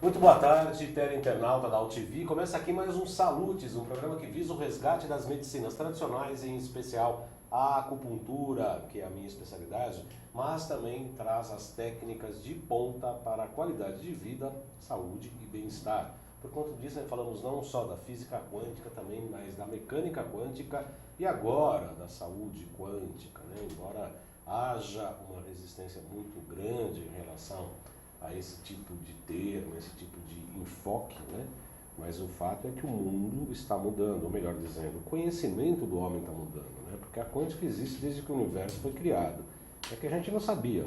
Muito boa tarde, teleinternauta da UTV. Começa aqui mais um Salutes, um programa que visa o resgate das medicinas tradicionais, em especial a acupuntura, que é a minha especialidade, mas também traz as técnicas de ponta para a qualidade de vida, saúde e bem-estar. Por conta disso, falamos não só da física quântica também, mas da mecânica quântica e agora da saúde quântica, Embora haja uma resistência muito grande em relação a esse tipo de termo, esse tipo de enfoque, Mas o fato é que o mundo está mudando, ou melhor dizendo, o conhecimento do homem está mudando, Porque a quântica existe desde que o universo foi criado. É que a gente não sabia,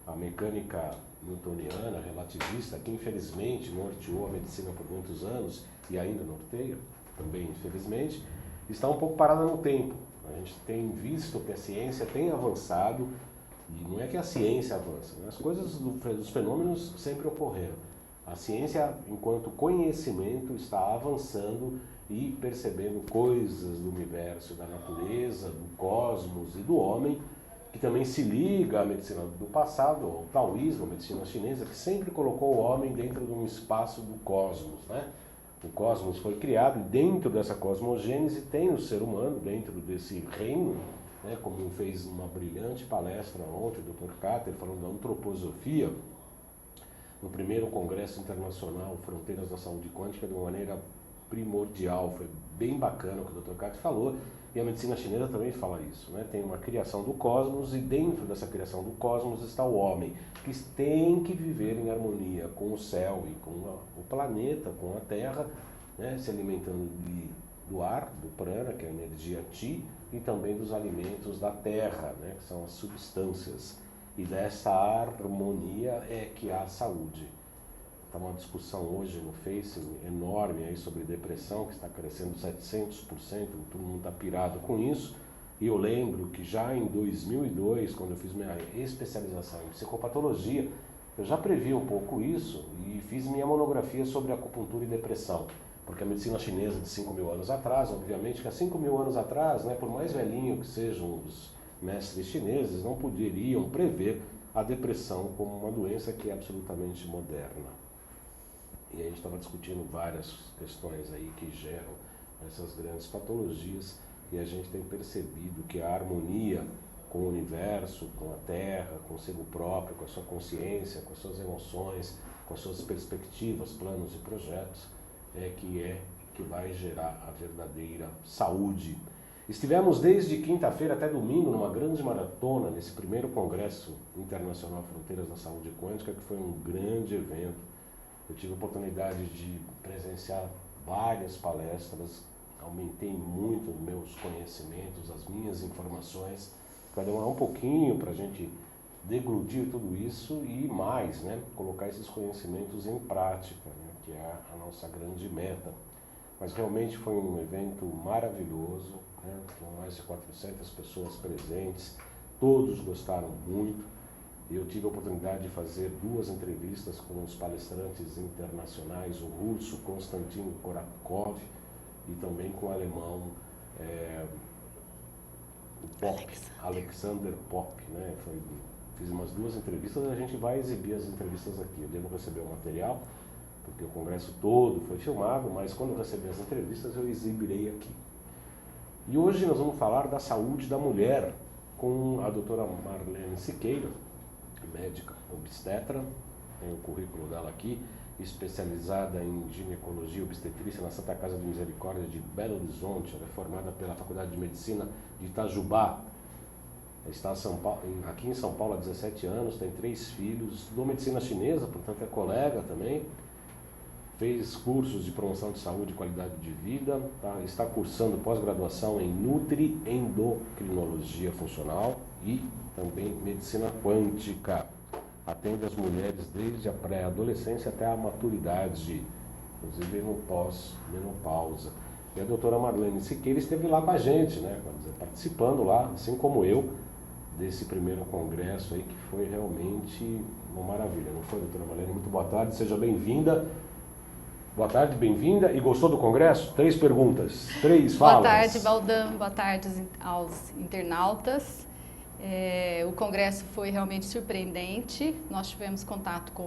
A mecânica newtoniana, relativista, que infelizmente norteou a medicina por muitos anos e ainda norteia, também infelizmente, está um pouco parada no tempo. A gente tem visto que a ciência tem avançado, e não é que a ciência avança, as coisas dos fenômenos sempre ocorreram. A ciência, enquanto conhecimento, está avançando e percebendo coisas do universo, da natureza, do cosmos e do homem, que também se liga à medicina do passado, ao taoísmo, a medicina chinesa, que sempre colocou o homem dentro de um espaço do cosmos, O cosmos foi criado e dentro dessa cosmogênese tem o ser humano, dentro desse reino, como fez uma brilhante palestra ontem o Dr. Cáter, falando da antroposofia, no primeiro Congresso Internacional Fronteiras da Saúde Quântica, de uma maneira primordial. Foi bem bacana o que o Dr. Cáter falou, e a medicina chinesa também fala isso. Tem uma criação do cosmos, e dentro dessa criação do cosmos está o homem, que tem que viver em harmonia com o céu e com o planeta, com a Terra, se alimentando do ar, do prana, que é a energia Chi, e também dos alimentos da terra, que são as substâncias. E dessa harmonia é que há saúde. Está uma discussão hoje no Face enorme aí sobre depressão, que está crescendo 700%, todo mundo está pirado com isso. E eu lembro que já em 2002, quando eu fiz minha especialização em psicopatologia, eu já previ um pouco isso e fiz minha monografia sobre acupuntura e depressão. Porque a medicina chinesa de 5.000 anos atrás, obviamente que há 5.000 anos atrás, por mais velhinho que sejam os mestres chineses, não poderiam prever a depressão como uma doença que é absolutamente moderna. E aí a gente estava discutindo várias questões aí que geram essas grandes patologias, e a gente tem percebido que a harmonia com o universo, com a Terra, consigo próprio, com a sua consciência, com as suas emoções, com as suas perspectivas, planos e projetos, é que vai gerar a verdadeira saúde. Estivemos desde quinta-feira até domingo numa grande maratona nesse primeiro Congresso Internacional Fronteiras da Saúde Quântica, que foi um grande evento. Eu tive a oportunidade de presenciar várias palestras, aumentei muito os meus conhecimentos, as minhas informações. Vai demorar um pouquinho para a gente deglutir tudo isso e mais, colocar esses conhecimentos em prática, que é a nossa grande meta. Mas realmente foi um evento maravilhoso, com mais de 400 pessoas presentes, todos gostaram muito. Eu tive a oportunidade de fazer 2 entrevistas com os palestrantes internacionais, o russo Konstantin Korakov e também com o alemão o Pop, Alexander Pop, Fiz umas 2 entrevistas, a gente vai exibir as entrevistas aqui. Eu devo receber o material, porque o congresso todo foi filmado, mas quando eu receber as entrevistas eu exibirei aqui. E hoje nós vamos falar da saúde da mulher com a doutora Marlene Siqueira, médica obstetra, tem o currículo dela aqui, especializada em ginecologia e obstetrícia na Santa Casa de Misericórdia de Belo Horizonte. Ela é formada pela Faculdade de Medicina de Itajubá. Está aqui em São Paulo há 17 anos, tem 3 filhos, estudou medicina chinesa, portanto é colega também. Fez cursos de promoção de saúde e qualidade de vida, está cursando pós-graduação em Nutri-Endocrinologia Funcional e também medicina quântica. Atende as mulheres desde a pré-adolescência até a maturidade, inclusive no pós-menopausa. E a doutora Marlene Siqueira esteve lá com a gente, participando lá, assim como eu, desse primeiro congresso aí, que foi realmente uma maravilha. Não foi, doutora Marlene? Muito boa tarde, seja bem-vinda. Boa tarde, bem-vinda. E gostou do congresso? 3 perguntas, 3 falas. Boa tarde, Valdan. Boa tarde aos internautas. O congresso foi realmente surpreendente. Nós tivemos contato com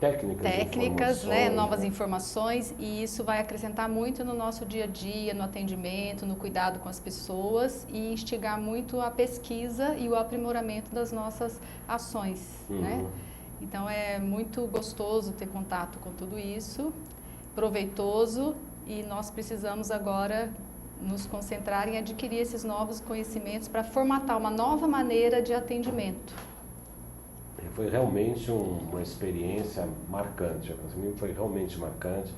técnicas, né, novas informações, e isso vai acrescentar muito no nosso dia a dia, no atendimento, no cuidado com as pessoas e instigar muito a pesquisa e o aprimoramento das nossas ações, né? Então é muito gostoso ter contato com tudo isso, proveitoso, e nós precisamos agora nos concentrar em adquirir esses novos conhecimentos para formatar uma nova maneira de atendimento. Foi realmente uma experiência marcante, para mim foi realmente marcante.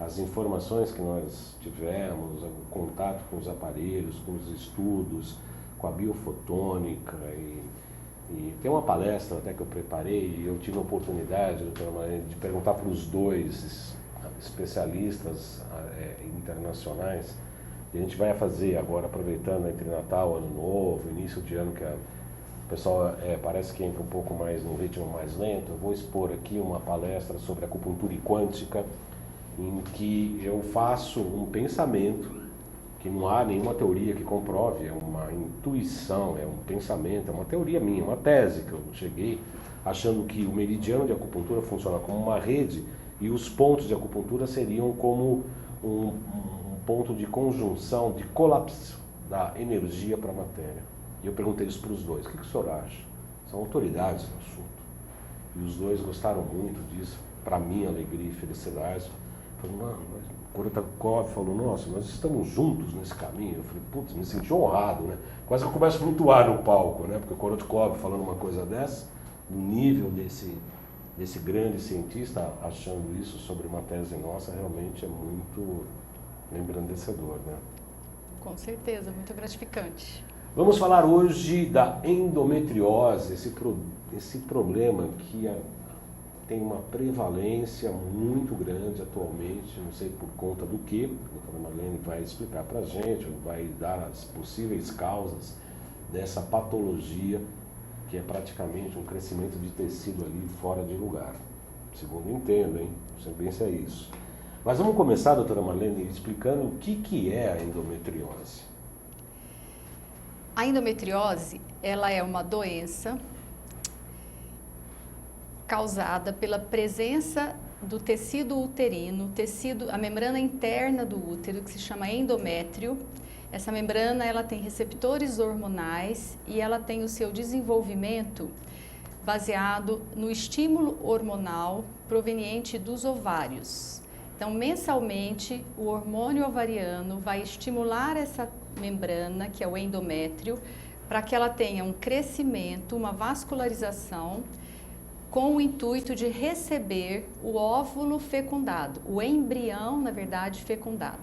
As informações que nós tivemos, o contato com os aparelhos, com os estudos, com a biofotônica e tem uma palestra até que eu preparei e eu tive a oportunidade, doutora Marlene, de perguntar para os dois especialistas internacionais. E a gente vai fazer agora, aproveitando entre Natal, Ano Novo, início de ano, que o pessoal parece que entra um pouco mais no ritmo mais lento. Eu vou expor aqui uma palestra sobre acupuntura quântica, em que eu faço um pensamento, que não há nenhuma teoria que comprove, é uma intuição, é um pensamento, é uma teoria minha, uma tese que eu cheguei achando que o meridiano de acupuntura funciona como uma rede e os pontos de acupuntura seriam como um ponto de conjunção, de colapso da energia para a matéria. E eu perguntei isso para os dois, o que o senhor acha? São autoridades no assunto. E os dois gostaram muito disso, para mim, alegria e felicidade. Falaram, o Korotkov falou, nossa, nós estamos juntos nesse caminho. Eu falei, putz, me senti honrado, né? Quase que eu começo a flutuar no palco, né? Porque o Korotkov falando uma coisa dessa, no nível desse grande cientista achando isso sobre uma tese nossa, realmente é muito engrandecedor, né? Com certeza, muito gratificante. Vamos falar hoje da endometriose, esse problema que tem uma prevalência muito grande atualmente, não sei por conta do que, a doutora Marlene vai explicar para a gente, vai dar as possíveis causas dessa patologia, que é praticamente um crescimento de tecido ali fora de lugar. Segundo entendo, hein? Não sei bem se é isso. Mas vamos começar, doutora Marlene, explicando o que é a endometriose. A endometriose, ela é uma doença causada pela presença do tecido uterino, a membrana interna do útero, que se chama endométrio. Essa membrana, ela tem receptores hormonais e ela tem o seu desenvolvimento baseado no estímulo hormonal proveniente dos ovários. Então, mensalmente, o hormônio ovariano vai estimular essa membrana, que é o endométrio, para que ela tenha um crescimento, uma vascularização, com o intuito de receber o óvulo fecundado, o embrião, na verdade, fecundado.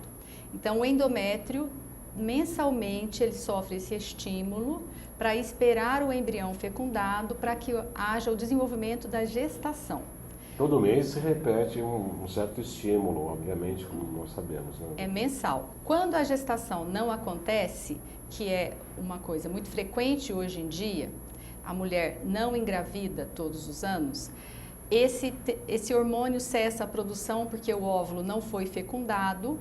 Então, o endométrio, mensalmente, ele sofre esse estímulo para esperar o embrião fecundado para que haja o desenvolvimento da gestação. Todo mês se repete um certo estímulo, obviamente, como nós sabemos, né? É mensal. Quando a gestação não acontece, que é uma coisa muito frequente hoje em dia, a mulher não engravida todos os anos, esse hormônio cessa a produção porque o óvulo não foi fecundado,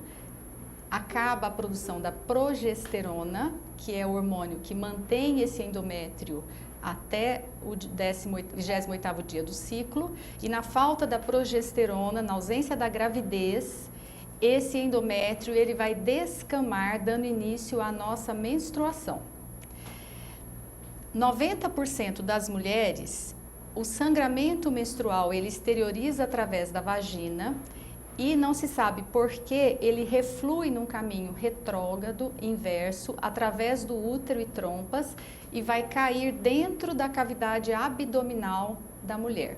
acaba a produção da progesterona, que é o hormônio que mantém esse endométrio até o 28º dia do ciclo, e na falta da progesterona, na ausência da gravidez, esse endométrio ele vai descamar, dando início à nossa menstruação. 90% das mulheres, o sangramento menstrual ele exterioriza através da vagina e não se sabe por que ele reflui num caminho retrógrado, inverso, através do útero e trompas e vai cair dentro da cavidade abdominal da mulher.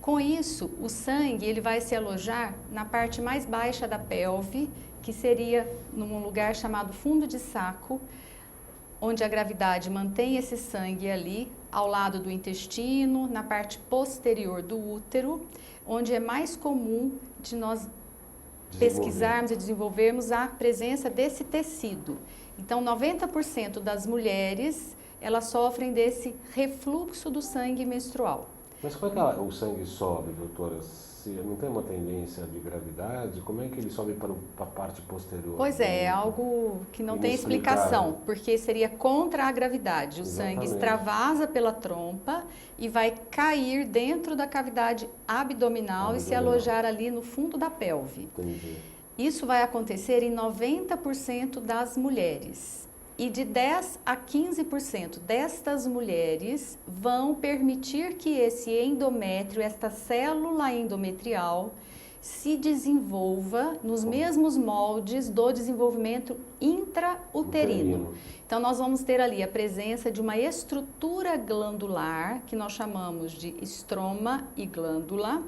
Com isso, o sangue ele vai se alojar na parte mais baixa da pelve, que seria num lugar chamado fundo de saco, onde a gravidade mantém esse sangue ali, ao lado do intestino, na parte posterior do útero, onde é mais comum de nós pesquisarmos e desenvolvermos a presença desse tecido. Então, 90% das mulheres, elas sofrem desse refluxo do sangue menstrual. Mas como é que o sangue sobe, doutora? Se não tem uma tendência de gravidade, como é que ele sobe para a parte posterior? Pois é algo que não tem explicação, porque seria contra a gravidade. O sangue extravasa pela trompa e vai cair dentro da cavidade abdominal e se alojar ali no fundo da pelve. Entendi. Isso vai acontecer em 90% das mulheres. E de 10 a 15% destas mulheres vão permitir que esse endométrio, esta célula endometrial, se desenvolva nos mesmos moldes do desenvolvimento intrauterino. Então, nós vamos ter ali a presença de uma estrutura glandular, que nós chamamos de estroma e glândula,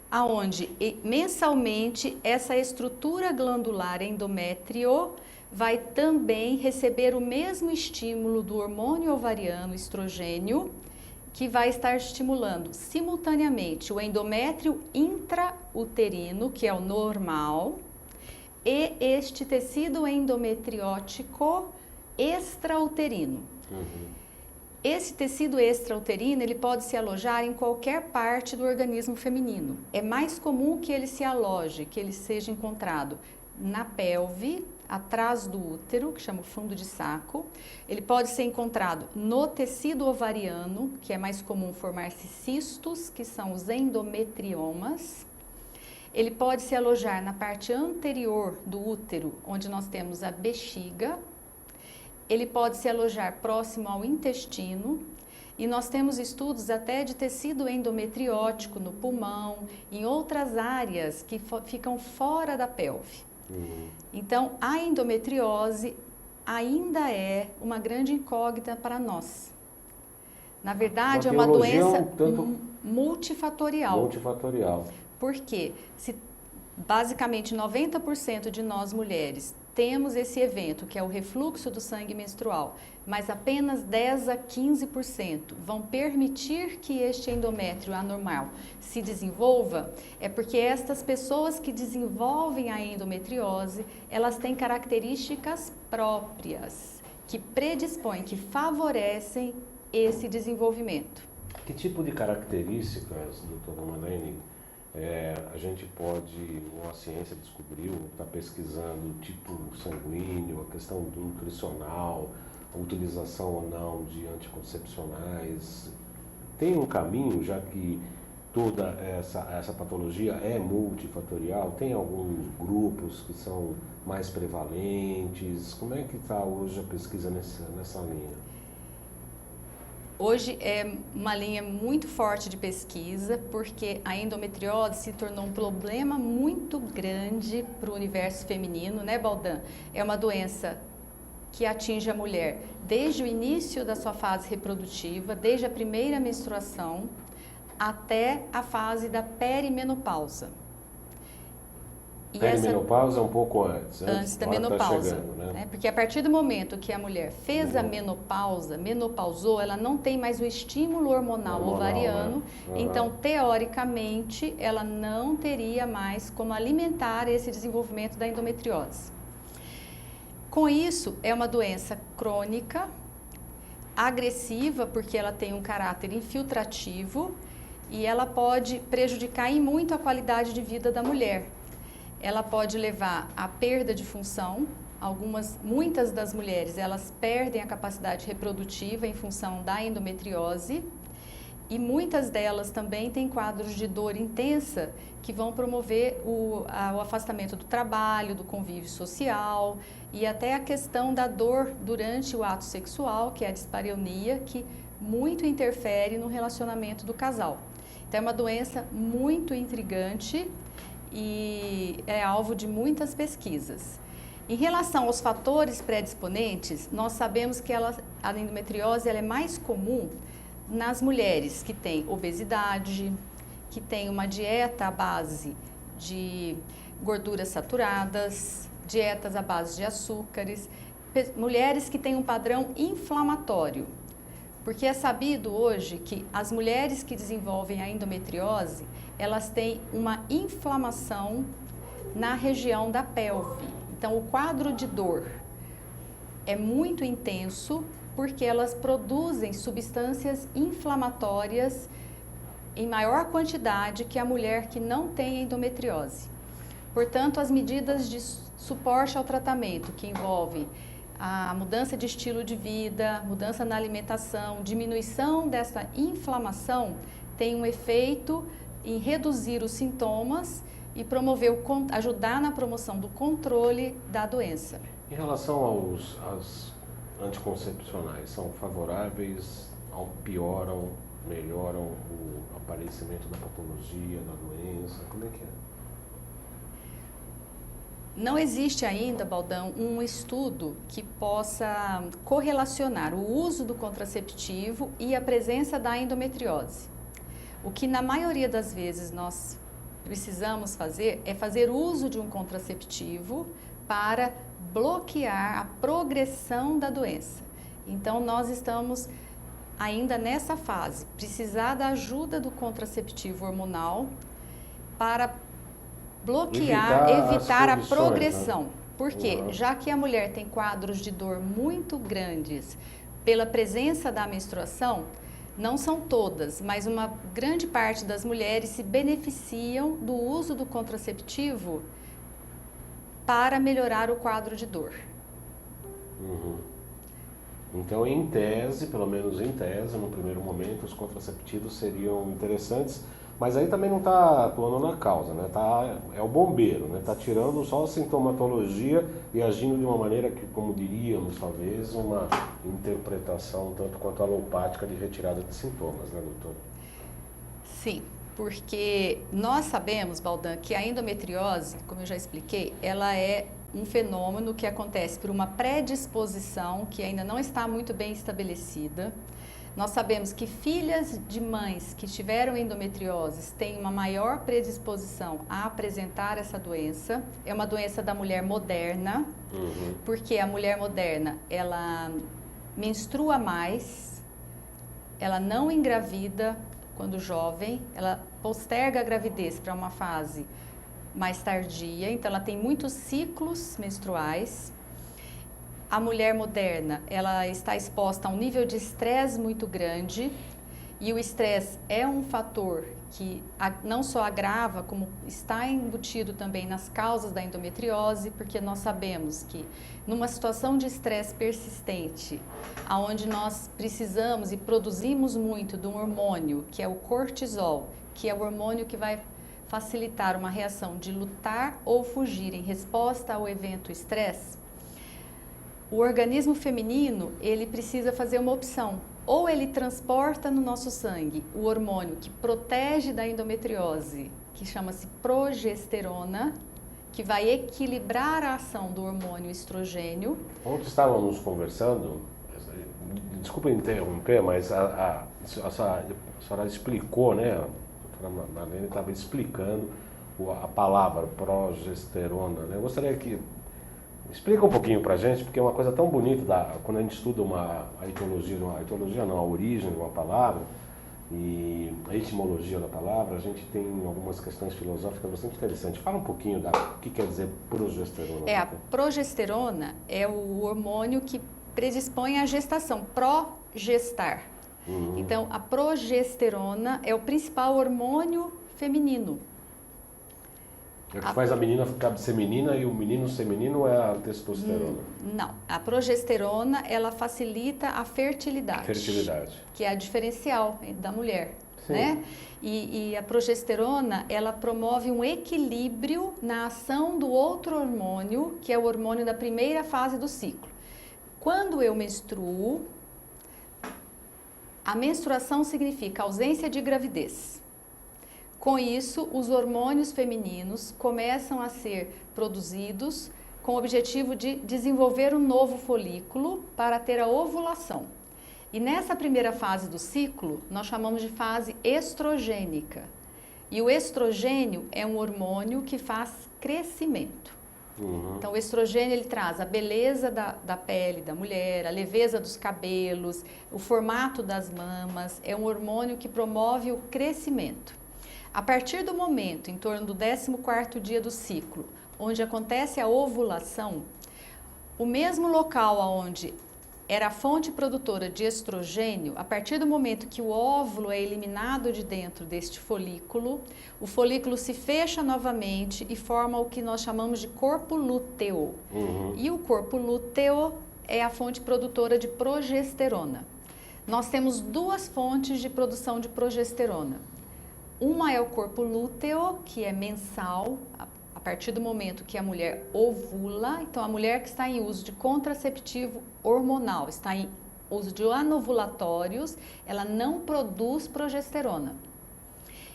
aonde mensalmente essa estrutura glandular endométrio vai também receber o mesmo estímulo do hormônio ovariano estrogênio, que vai estar estimulando simultaneamente o endométrio intrauterino, que é o normal, e este tecido endometriótico extrauterino. Esse tecido extrauterino, ele pode se alojar em qualquer parte do organismo feminino. É mais comum que ele se aloje, que ele seja encontrado na pelve, atrás do útero, que chama o fundo de saco. Ele pode ser encontrado no tecido ovariano, que é mais comum formar-se cistos, que são os endometriomas. Ele pode se alojar na parte anterior do útero, onde nós temos a bexiga. Ele pode se alojar próximo ao intestino. E nós temos estudos até de tecido endometriótico no pulmão, em outras áreas que ficam fora da pelve. Então, a endometriose ainda é uma grande incógnita para nós. Na verdade, é uma doença multifatorial. Multifatorial. Porque basicamente 90% de nós mulheres temos esse evento, que é o refluxo do sangue menstrual, mas apenas 10 a 15% vão permitir que este endométrio anormal se desenvolva, é porque estas pessoas que desenvolvem a endometriose, elas têm características próprias, que predispõem, que favorecem esse desenvolvimento. Que tipo de características, doutora Marlene, a gente pode, a ciência descobriu, está pesquisando o tipo sanguíneo, a questão do nutricional, a utilização ou não de anticoncepcionais. Tem um caminho, já que toda essa patologia é multifatorial, tem alguns grupos que são mais prevalentes? Como é que está hoje a pesquisa nessa linha? Hoje é uma linha muito forte de pesquisa, porque a endometriose se tornou um problema muito grande para o universo feminino, né, Baldan? É uma doença que atinge a mulher desde o início da sua fase reprodutiva, desde a primeira menstruação, até a fase da perimenopausa. E perimenopausa é um pouco antes da menopausa, tá chegando, né? Porque a partir do momento que a mulher fez a menopausa, menopausou, ela não tem mais o estímulo hormonal ovariano, né? Então, teoricamente, ela não teria mais como alimentar esse desenvolvimento da endometriose. Com isso, é uma doença crônica, agressiva, porque ela tem um caráter infiltrativo e ela pode prejudicar em muito a qualidade de vida da mulher. Ela pode levar à perda de função. Muitas das mulheres, elas perdem a capacidade reprodutiva em função da endometriose e muitas delas também têm quadros de dor intensa que vão promover o afastamento do trabalho, do convívio social e até a questão da dor durante o ato sexual, que é a dispareunia, que muito interfere no relacionamento do casal. Então é uma doença muito intrigante e é alvo de muitas pesquisas. Em relação aos fatores predisponentes, nós sabemos que a endometriose ela é mais comum nas mulheres que têm obesidade, que têm uma dieta à base de gorduras saturadas, dietas à base de açúcares, mulheres que têm um padrão inflamatório. Porque é sabido hoje que as mulheres que desenvolvem a endometriose, elas têm uma inflamação na região da pelve. Então, o quadro de dor é muito intenso porque elas produzem substâncias inflamatórias em maior quantidade que a mulher que não tem endometriose. Portanto, as medidas de suporte ao tratamento, que envolvem a mudança de estilo de vida, mudança na alimentação, diminuição dessa inflamação, tem um efeito em reduzir os sintomas e ajudar na promoção do controle da doença. Em relação aos anticoncepcionais, são favoráveis, pioram, melhoram o aparecimento da patologia, da doença? Como é que é? Não existe ainda, Baldão, um estudo que possa correlacionar o uso do contraceptivo e a presença da endometriose. O que na maioria das vezes nós precisamos fazer é fazer uso de um contraceptivo para bloquear a progressão da doença. Então nós estamos ainda nessa fase, precisar da ajuda do contraceptivo hormonal para evitar a progressão. Né? Por quê? Já que a mulher tem quadros de dor muito grandes pela presença da menstruação, não são todas, mas uma grande parte das mulheres se beneficiam do uso do contraceptivo para melhorar o quadro de dor. Então, em tese, pelo menos em tese, no primeiro momento, os contraceptivos seriam interessantes, mas aí também não está atuando na causa, né? É o bombeiro, né? Está tirando só a sintomatologia e agindo de uma maneira que, como diríamos, talvez, uma interpretação tanto quanto alopática de retirada de sintomas, né, doutor? Sim, porque nós sabemos, Baldan, que a endometriose, como eu já expliquei, ela é um fenômeno que acontece por uma predisposição que ainda não está muito bem estabelecida. Nós sabemos que filhas de mães que tiveram endometriose têm uma maior predisposição a apresentar essa doença. É uma doença da mulher moderna, porque a mulher moderna, ela menstrua mais, ela não engravida quando jovem, ela posterga a gravidez para uma fase mais tardia, então ela tem muitos ciclos menstruais. A mulher moderna, ela está exposta a um nível de estresse muito grande e o estresse é um fator que não só agrava, como está embutido também nas causas da endometriose, porque nós sabemos que numa situação de estresse persistente, onde nós precisamos e produzimos muito de um hormônio, que é o cortisol, que é o hormônio que vai facilitar uma reação de lutar ou fugir em resposta ao evento estresse, o organismo feminino, ele precisa fazer uma opção. Ou ele transporta no nosso sangue o hormônio que protege da endometriose, que chama-se progesterona, que vai equilibrar a ação do hormônio estrogênio. Ontem estávamos conversando, desculpa interromper, mas a senhora explicou, né? A doutora Marlene estava explicando a palavra progesterona, né? Eu gostaria que explica um pouquinho pra gente, porque é uma coisa tão bonita quando a gente estuda a origem de uma palavra e a etimologia da palavra, a gente tem algumas questões filosóficas bastante interessantes. Fala um pouquinho o que quer dizer progesterona. A progesterona é o hormônio que predispõe à gestação, progestar. Então, a progesterona é o principal hormônio feminino. É o que faz a menina ficar ser menina e o menino ser menino é a testosterona? Não, a progesterona, ela facilita a fertilidade. Que é a diferencial da mulher, né? E a progesterona, ela promove um equilíbrio na ação do outro hormônio, que é o hormônio da primeira fase do ciclo. Quando eu menstruo, a menstruação significa ausência de gravidez. Com isso, os hormônios femininos começam a ser produzidos com o objetivo de desenvolver um novo folículo para ter a ovulação. E nessa primeira fase do ciclo, nós chamamos de fase estrogênica. E o estrogênio é um hormônio que faz crescimento. Então, o estrogênio, ele traz a beleza da pele da mulher, a leveza dos cabelos, o formato das mamas. É um hormônio que promove o crescimento. A partir do momento, em torno do 14º dia do ciclo, onde acontece a ovulação, o mesmo local onde era a fonte produtora de estrogênio. A partir do momento que o óvulo é eliminado de dentro deste folículo, o folículo se fecha novamente e forma o que nós chamamos de corpo lúteo. E o corpo lúteo é a fonte produtora de progesterona. Nós temos duas fontes de produção de progesterona. Uma é o corpo lúteo, que é mensal, a partir do momento que a mulher ovula. Então, a mulher que está em uso de contraceptivo hormonal, está em uso de anovulatórios, ela não produz progesterona.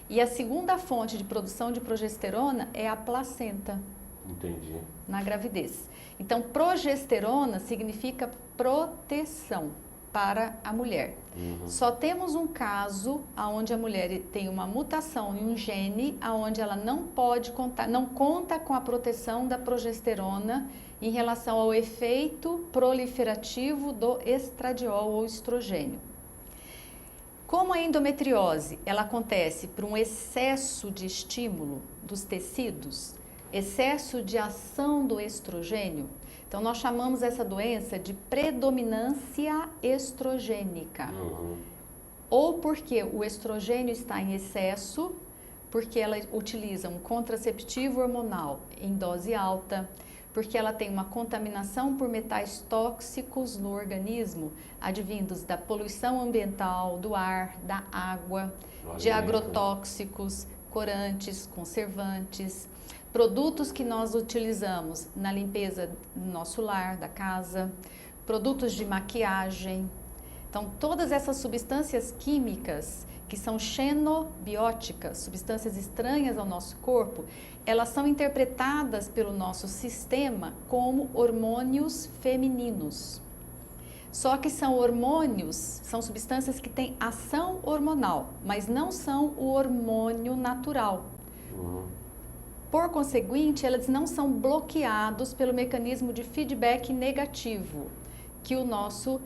E a segunda fonte de produção de progesterona é a placenta. Entendi. Na gravidez. Então, progesterona significa proteção para a mulher. Só temos um caso onde a mulher tem uma mutação em um gene, onde ela não conta com a proteção da progesterona em relação ao efeito proliferativo do estradiol ou estrogênio. Como a endometriose, ela acontece por um excesso de estímulo dos tecidos, excesso de ação do estrogênio, então nós chamamos essa doença de predominância estrogênica. Ou porque o estrogênio está em excesso, porque ela utiliza um contraceptivo hormonal em dose alta, porque ela tem uma contaminação por metais tóxicos no organismo, advindos da poluição ambiental, do ar, da água, de agrotóxicos, corantes, conservantes, produtos que nós utilizamos na limpeza do nosso lar, da casa, produtos de maquiagem. Então, todas essas substâncias químicas que são xenobióticas, substâncias estranhas ao nosso corpo, elas são interpretadas pelo nosso sistema como hormônios femininos. Só que são hormônios, são substâncias que têm ação hormonal, mas não são o hormônio natural. Por conseguinte, elas não são bloqueados pelo mecanismo de feedback negativo que o nosso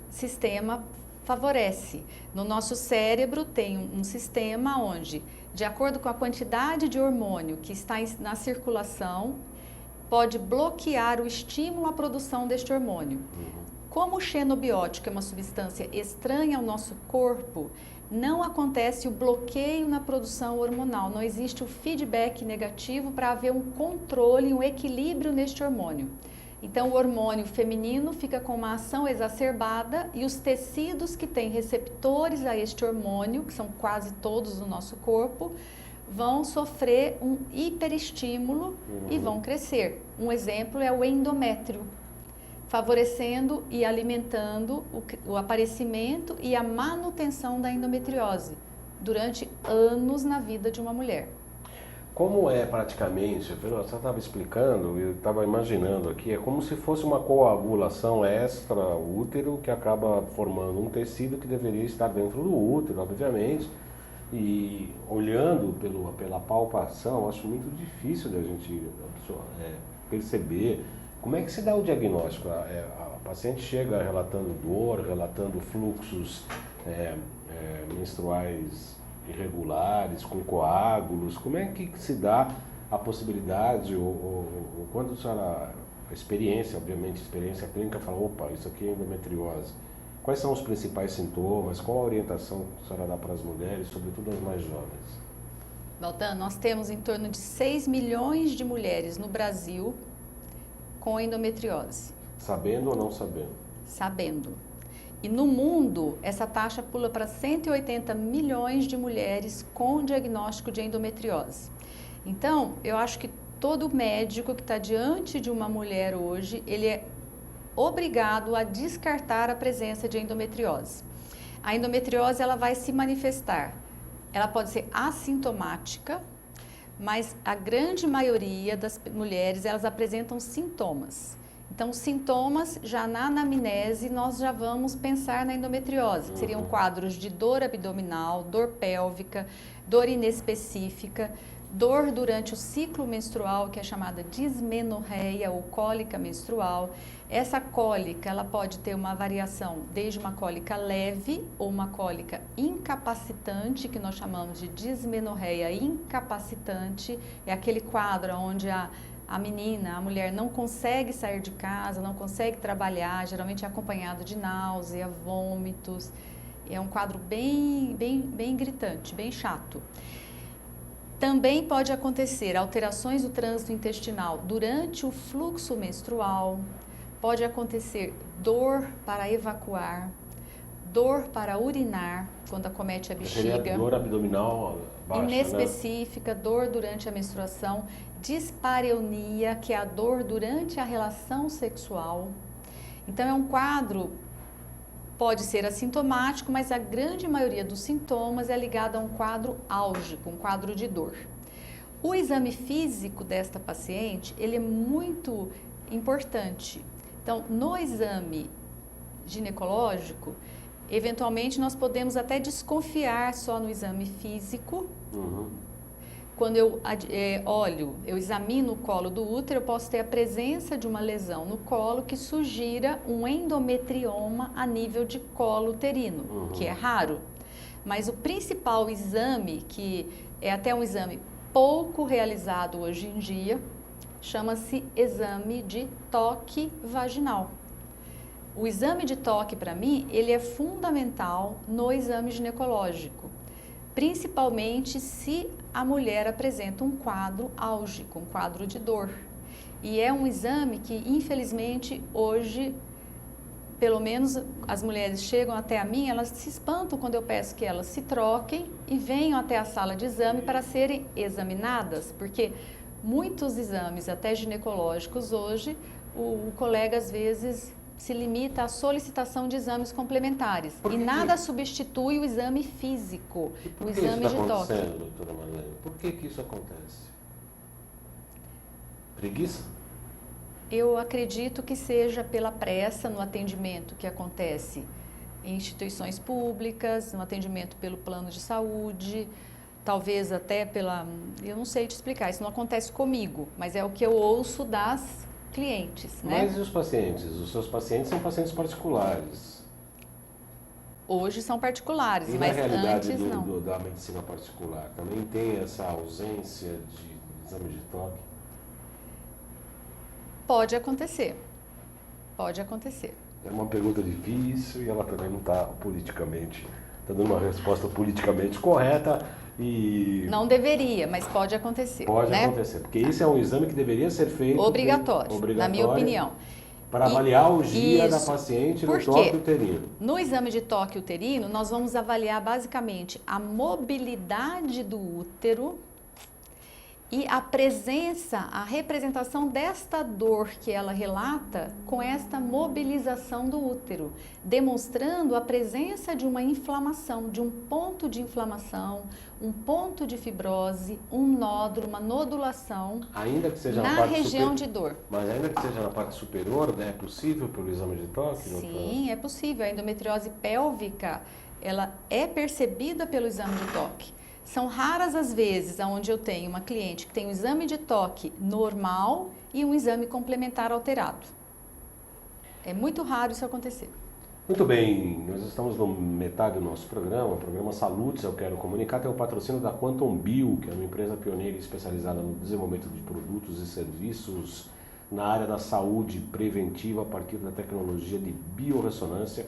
sistema favorece. No nosso cérebro tem um sistema onde, de acordo com a quantidade de hormônio que está na circulação, pode bloquear o estímulo à produção deste hormônio. Como o xenobiótico é uma substância estranha ao nosso corpo, não acontece o bloqueio na produção hormonal, não existe o feedback negativo para haver um controle, um equilíbrio neste hormônio. Então, o hormônio feminino fica com uma ação exacerbada e os tecidos que têm receptores a este hormônio, que são quase todos do nosso corpo, vão sofrer um hiperestímulo e vão crescer. Um exemplo é o endométrio, favorecendo e alimentando o aparecimento e a manutenção da endometriose durante anos na vida de uma mulher. Como é praticamente, você estava explicando, eu estava imaginando aqui, é como se fosse uma coagulação extra-útero que acaba formando um tecido que deveria estar dentro do útero, obviamente, e olhando pela palpação, acho muito difícil da gente perceber. Como é que se dá o diagnóstico? A paciente chega relatando dor, relatando fluxos menstruais irregulares, com coágulos. Como é que se dá a possibilidade, ou quando a senhora, a experiência, obviamente, a experiência clínica fala, opa, isso aqui é endometriose. Quais são os principais sintomas? Qual a orientação que a senhora dá para as mulheres, sobretudo as mais jovens? Valtan, nós temos em torno de 6 milhões de mulheres no Brasil com endometriose. Sabendo ou não sabendo? Sabendo. E no mundo, essa taxa pula para 180 milhões de mulheres com diagnóstico de endometriose. Então, eu acho que todo médico que está diante de uma mulher hoje, ele é obrigado a descartar a presença de endometriose. A endometriose, ela vai se manifestar. Ela pode ser assintomática, mas a grande maioria das mulheres, elas apresentam sintomas. Então, os sintomas, já na anamnese, nós já vamos pensar na endometriose, que seriam quadros de dor abdominal, dor pélvica, dor inespecífica, dor durante o ciclo menstrual, que é chamada dismenorreia ou cólica menstrual. Essa cólica, ela pode ter uma variação desde uma cólica leve ou uma cólica incapacitante, que nós chamamos de dismenorreia incapacitante. É aquele quadro onde a a menina, a mulher não consegue sair de casa, não consegue trabalhar, geralmente é acompanhado de náusea, vômitos. É um quadro bem gritante, bem chato. Também pode acontecer alterações do trânsito intestinal durante o fluxo menstrual, pode acontecer dor para evacuar, dor para urinar, quando acomete a bexiga. Seria dor abdominal baixa, inespecífica, né? Dor durante a menstruação, dispareunia, que é a dor durante a relação sexual. Então é um quadro, pode ser assintomático, mas a grande maioria dos sintomas é ligada a um quadro álgico, um quadro de dor. O exame físico desta paciente, ele é muito importante. Então, no exame ginecológico, eventualmente nós podemos até desconfiar só no exame físico. Quando eu eu examino o colo do útero, eu posso ter a presença de uma lesão no colo que sugira um endometrioma a nível de colo uterino, que é raro. Mas o principal exame, que é até um exame pouco realizado hoje em dia, chama-se exame de toque vaginal. O exame de toque, para mim, ele é fundamental no exame ginecológico, principalmente se a mulher apresenta um quadro álgico, um quadro de dor. E é um exame que, infelizmente, hoje, pelo menos as mulheres chegam até a mim, elas se espantam quando eu peço que elas se troquem e venham até a sala de exame para serem examinadas, porque muitos exames, até ginecológicos hoje, o colega às vezes se limita à solicitação de exames complementares e nada substitui o exame físico, o exame de toque. Por que isso está acontecendo, doutora Marlene? Por que isso acontece? Preguiça? Eu acredito que seja pela pressa no atendimento que acontece em instituições públicas, no atendimento pelo plano de saúde, talvez até pela... Eu não sei te explicar, isso não acontece comigo, mas é o que eu ouço das clientes, né? Mas e os pacientes? Os seus pacientes são pacientes particulares. Hoje são particulares, e mas na realidade antes não. Da medicina particular, também tem essa ausência de exame de toque? Pode acontecer, pode acontecer. É uma pergunta difícil e ela também não está politicamente, está dando uma resposta politicamente correta. E não deveria, mas pode acontecer. Pode né? acontecer, porque esse é um exame que deveria ser feito... Obrigatório, na minha opinião. Para avaliar o GIA da paciente no toque uterino. No exame de toque uterino, nós vamos avaliar basicamente a mobilidade do útero e a presença, a representação desta dor que ela relata com esta mobilização do útero, demonstrando a presença de uma inflamação, de um ponto de inflamação, um ponto de fibrose, um nódulo, uma nodulação ainda que seja na região de dor. Mas ainda que seja na parte superior, né, é possível pelo exame de toque? Sim, é possível. A endometriose pélvica, ela é percebida pelo exame de toque. São raras as vezes onde eu tenho uma cliente que tem um exame de toque normal e um exame complementar alterado. É muito raro isso acontecer. Muito bem, nós estamos na metade do nosso programa, o programa Salutes, eu quero comunicar, tem o patrocínio da Quantum Bio, que é uma empresa pioneira especializada no desenvolvimento de produtos e serviços na área da saúde preventiva a partir da tecnologia de biorressonância,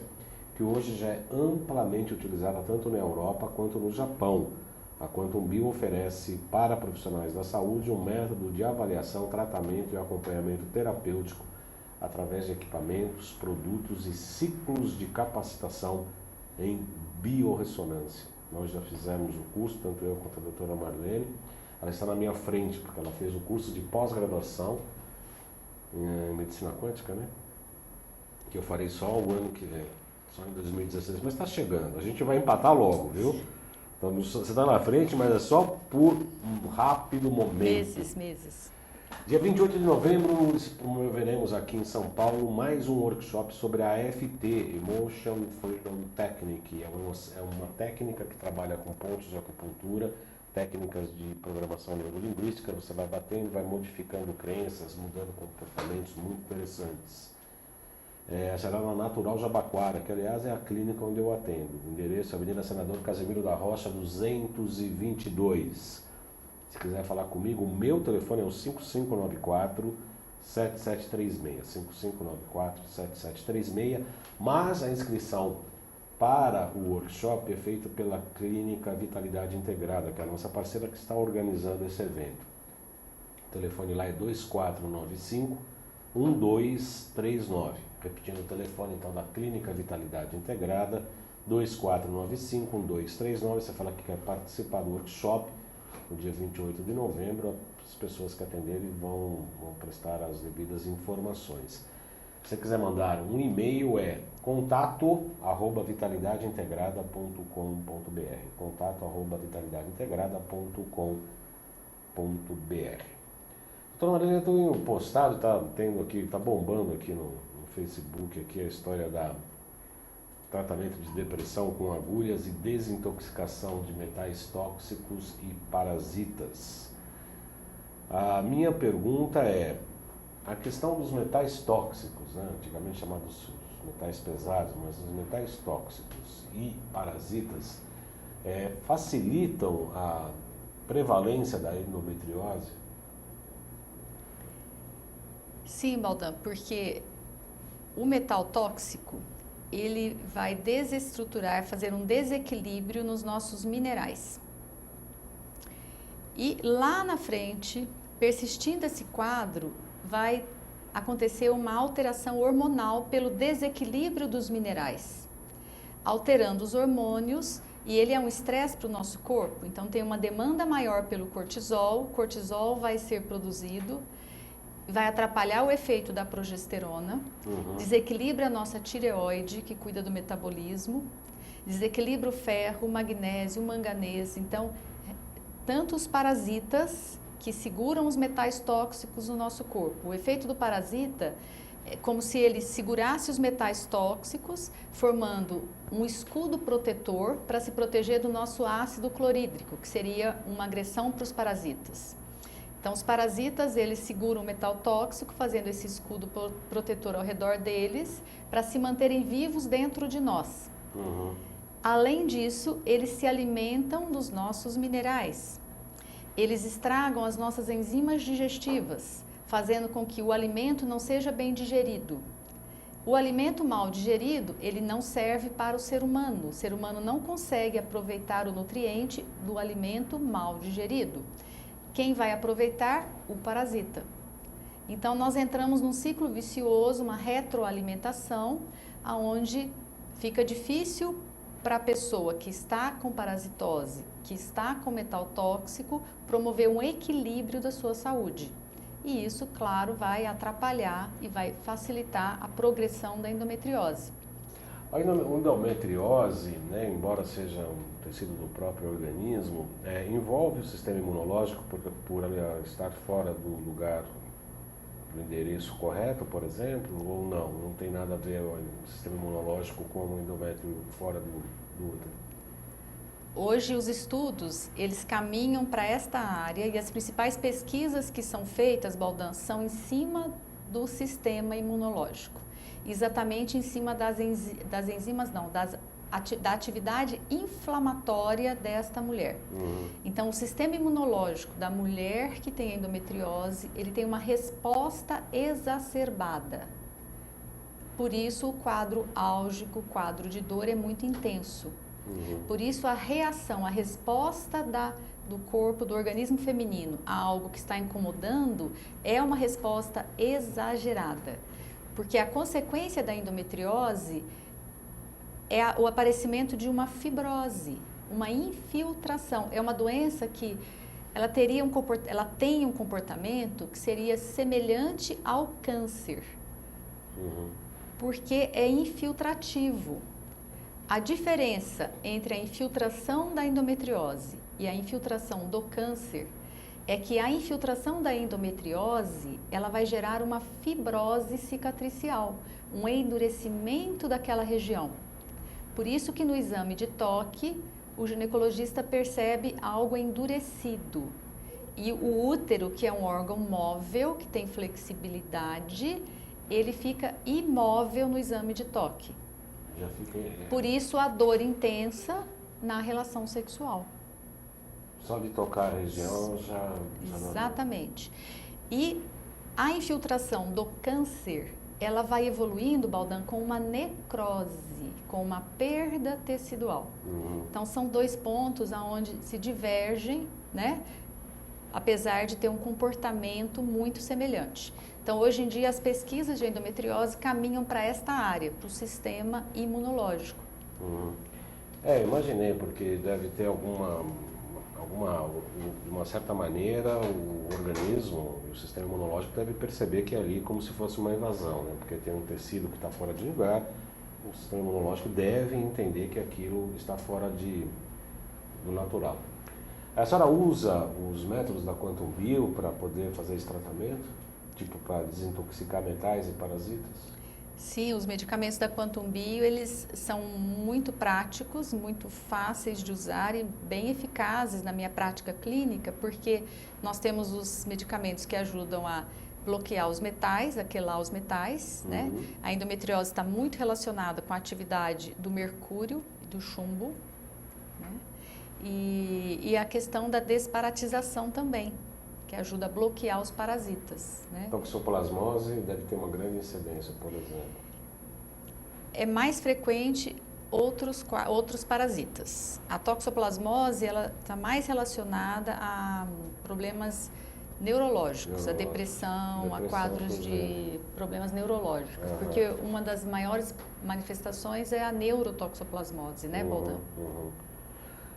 que hoje já é amplamente utilizada tanto na Europa quanto no Japão. A Quantum Bio oferece para profissionais da saúde um método de avaliação, tratamento e acompanhamento terapêutico através de equipamentos, produtos e ciclos de capacitação em biorressonância. Nós já fizemos o curso, tanto eu quanto a doutora Marlene. Ela está na minha frente, porque ela fez o curso de pós-graduação em medicina quântica, né? Que eu farei só o ano que vem, só em 2016, mas está chegando. A gente vai empatar logo, viu? Então, você está na frente, mas é só por um rápido momento. Meses. Dia 28 de novembro, promoveremos aqui em São Paulo mais um workshop sobre a AFT, Emotion Freedom Technique. É uma técnica que trabalha com pontos de acupuntura, técnicas de programação neurolinguística. Você vai batendo, vai modificando crenças, mudando comportamentos muito interessantes. Será na Natural Jabaquara, que aliás é a clínica onde eu atendo. O endereço é Avenida Senador Casimiro da Rocha, 222. Se quiser falar comigo, o meu telefone é o 5594-7736, 5594-7736, mas a inscrição para o workshop é feita pela Clínica Vitalidade Integrada, que é a nossa parceira que está organizando esse evento. O telefone lá é 2495-1239. Repetindo o telefone então da Clínica Vitalidade Integrada, 2495-1239. Você fala que quer participar do workshop no dia 28 de novembro. As pessoas que atenderem vão prestar as devidas informações. Se você quiser mandar um e-mail, é contato@vitalidadeintegrada.com.br, contato@vitalidadeintegrada.com.br. Doutora Marília, eu tenho postado, está bombando aqui no Facebook aqui a história da tratamento de depressão com agulhas e desintoxicação de metais tóxicos e parasitas. A minha pergunta é, a questão dos metais tóxicos, né, antigamente chamados metais pesados, mas os metais tóxicos e parasitas facilitam a prevalência da endometriose? Sim, Baldan, porque o metal tóxico, ele vai desestruturar, fazer um desequilíbrio nos nossos minerais. E lá na frente, persistindo esse quadro, vai acontecer uma alteração hormonal pelo desequilíbrio dos minerais, alterando os hormônios, e ele é um estresse para o nosso corpo, então tem uma demanda maior pelo cortisol, o cortisol vai ser produzido, vai atrapalhar o efeito da progesterona, desequilibra a nossa tireoide, que cuida do metabolismo, desequilibra o ferro, o magnésio, o manganês. Então, tanto os parasitas que seguram os metais tóxicos no nosso corpo. O efeito do parasita é como se ele segurasse os metais tóxicos, formando um escudo protetor para se proteger do nosso ácido clorídrico, que seria uma agressão para os parasitas. Então, os parasitas, eles seguram o metal tóxico, fazendo esse escudo protetor ao redor deles, para se manterem vivos dentro de nós. Além disso, eles se alimentam dos nossos minerais. Eles estragam as nossas enzimas digestivas, fazendo com que o alimento não seja bem digerido. O alimento mal digerido, ele não serve para o ser humano. O ser humano não consegue aproveitar o nutriente do alimento mal digerido. Quem vai aproveitar? O parasita. Então, nós entramos num ciclo vicioso, uma retroalimentação, onde fica difícil para a pessoa que está com parasitose, que está com metal tóxico, promover um equilíbrio da sua saúde. E isso, claro, vai atrapalhar e vai facilitar a progressão da endometriose. A endometriose, né, embora seja um tecido do próprio organismo, envolve o sistema imunológico por ela estar fora do lugar, do endereço correto, por exemplo, ou não? Não tem nada a ver o sistema imunológico com o endométrio fora do útero? Hoje os estudos, eles caminham para esta área e as principais pesquisas que são feitas, Baldan, são em cima do sistema imunológico. Exatamente em cima da atividade inflamatória desta mulher. Então, o sistema imunológico da mulher que tem endometriose, ele tem uma resposta exacerbada. Por isso, o quadro álgico, o quadro de dor é muito intenso. Por isso, a reação, a resposta do corpo, do organismo feminino a algo que está incomodando é uma resposta exagerada. Porque a consequência da endometriose é o aparecimento de uma fibrose, uma infiltração. É uma doença que ela tem um comportamento que seria semelhante ao câncer, porque é infiltrativo. A diferença entre a infiltração da endometriose e a infiltração do câncer é que a infiltração da endometriose, ela vai gerar uma fibrose cicatricial, um endurecimento daquela região. Por isso que no exame de toque, o ginecologista percebe algo endurecido. E o útero, que é um órgão móvel, que tem flexibilidade, ele fica imóvel no exame de toque. Por isso a dor intensa na relação sexual. Só de tocar a região já Exatamente. E a infiltração do câncer, ela vai evoluindo, Baldan, com uma necrose, com uma perda tecidual. Então, são dois pontos onde se divergem, né? Apesar de ter um comportamento muito semelhante. Então, hoje em dia, as pesquisas de endometriose caminham para esta área, para o sistema imunológico. Imaginei, porque deve ter de uma certa maneira, o organismo, o sistema imunológico deve perceber que é ali como se fosse uma invasão, né? Porque tem um tecido que está fora de lugar, o sistema imunológico deve entender que aquilo está fora do natural. A senhora usa os métodos da Quantum Bio para poder fazer esse tratamento? Tipo, para desintoxicar metais e parasitas? Sim, os medicamentos da Quantum Bio, eles são muito práticos, muito fáceis de usar e bem eficazes na minha prática clínica, porque nós temos os medicamentos que ajudam a bloquear os metais, a quelar os metais, né? A endometriose está muito relacionada com a atividade do mercúrio e do chumbo, né? E a questão da desparatização também, que ajuda a bloquear os parasitas, né? Toxoplasmose deve ter uma grande incidência, por exemplo. É mais frequente outros parasitas. A toxoplasmose, ela está mais relacionada a problemas neurológicos, a depressão, a quadros de problemas neurológicos, porque uma das maiores manifestações é a neurotoxoplasmose, né, Baldan?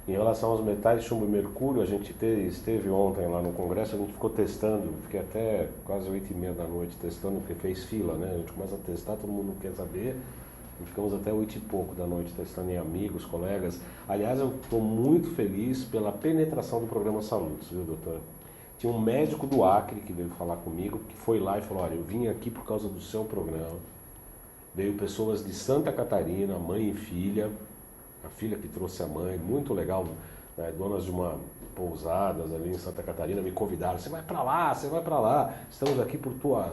Em relação aos metais, chumbo e mercúrio, a gente esteve ontem lá no congresso, a gente ficou testando, fiquei até quase 8h30 da noite testando, porque fez fila, né? A gente começa a testar, todo mundo quer saber, e ficamos até 8 e pouco da noite testando em amigos, colegas. Aliás, eu estou muito feliz pela penetração do programa Salutos, viu, doutora? Tinha um médico do Acre que veio falar comigo, que foi lá e falou, olha, eu vim aqui por causa do seu programa. Veio pessoas de Santa Catarina, mãe e filha, a filha que trouxe a mãe, muito legal, né? Donas de uma pousadas ali em Santa Catarina me convidaram, você vai para lá, estamos aqui por tua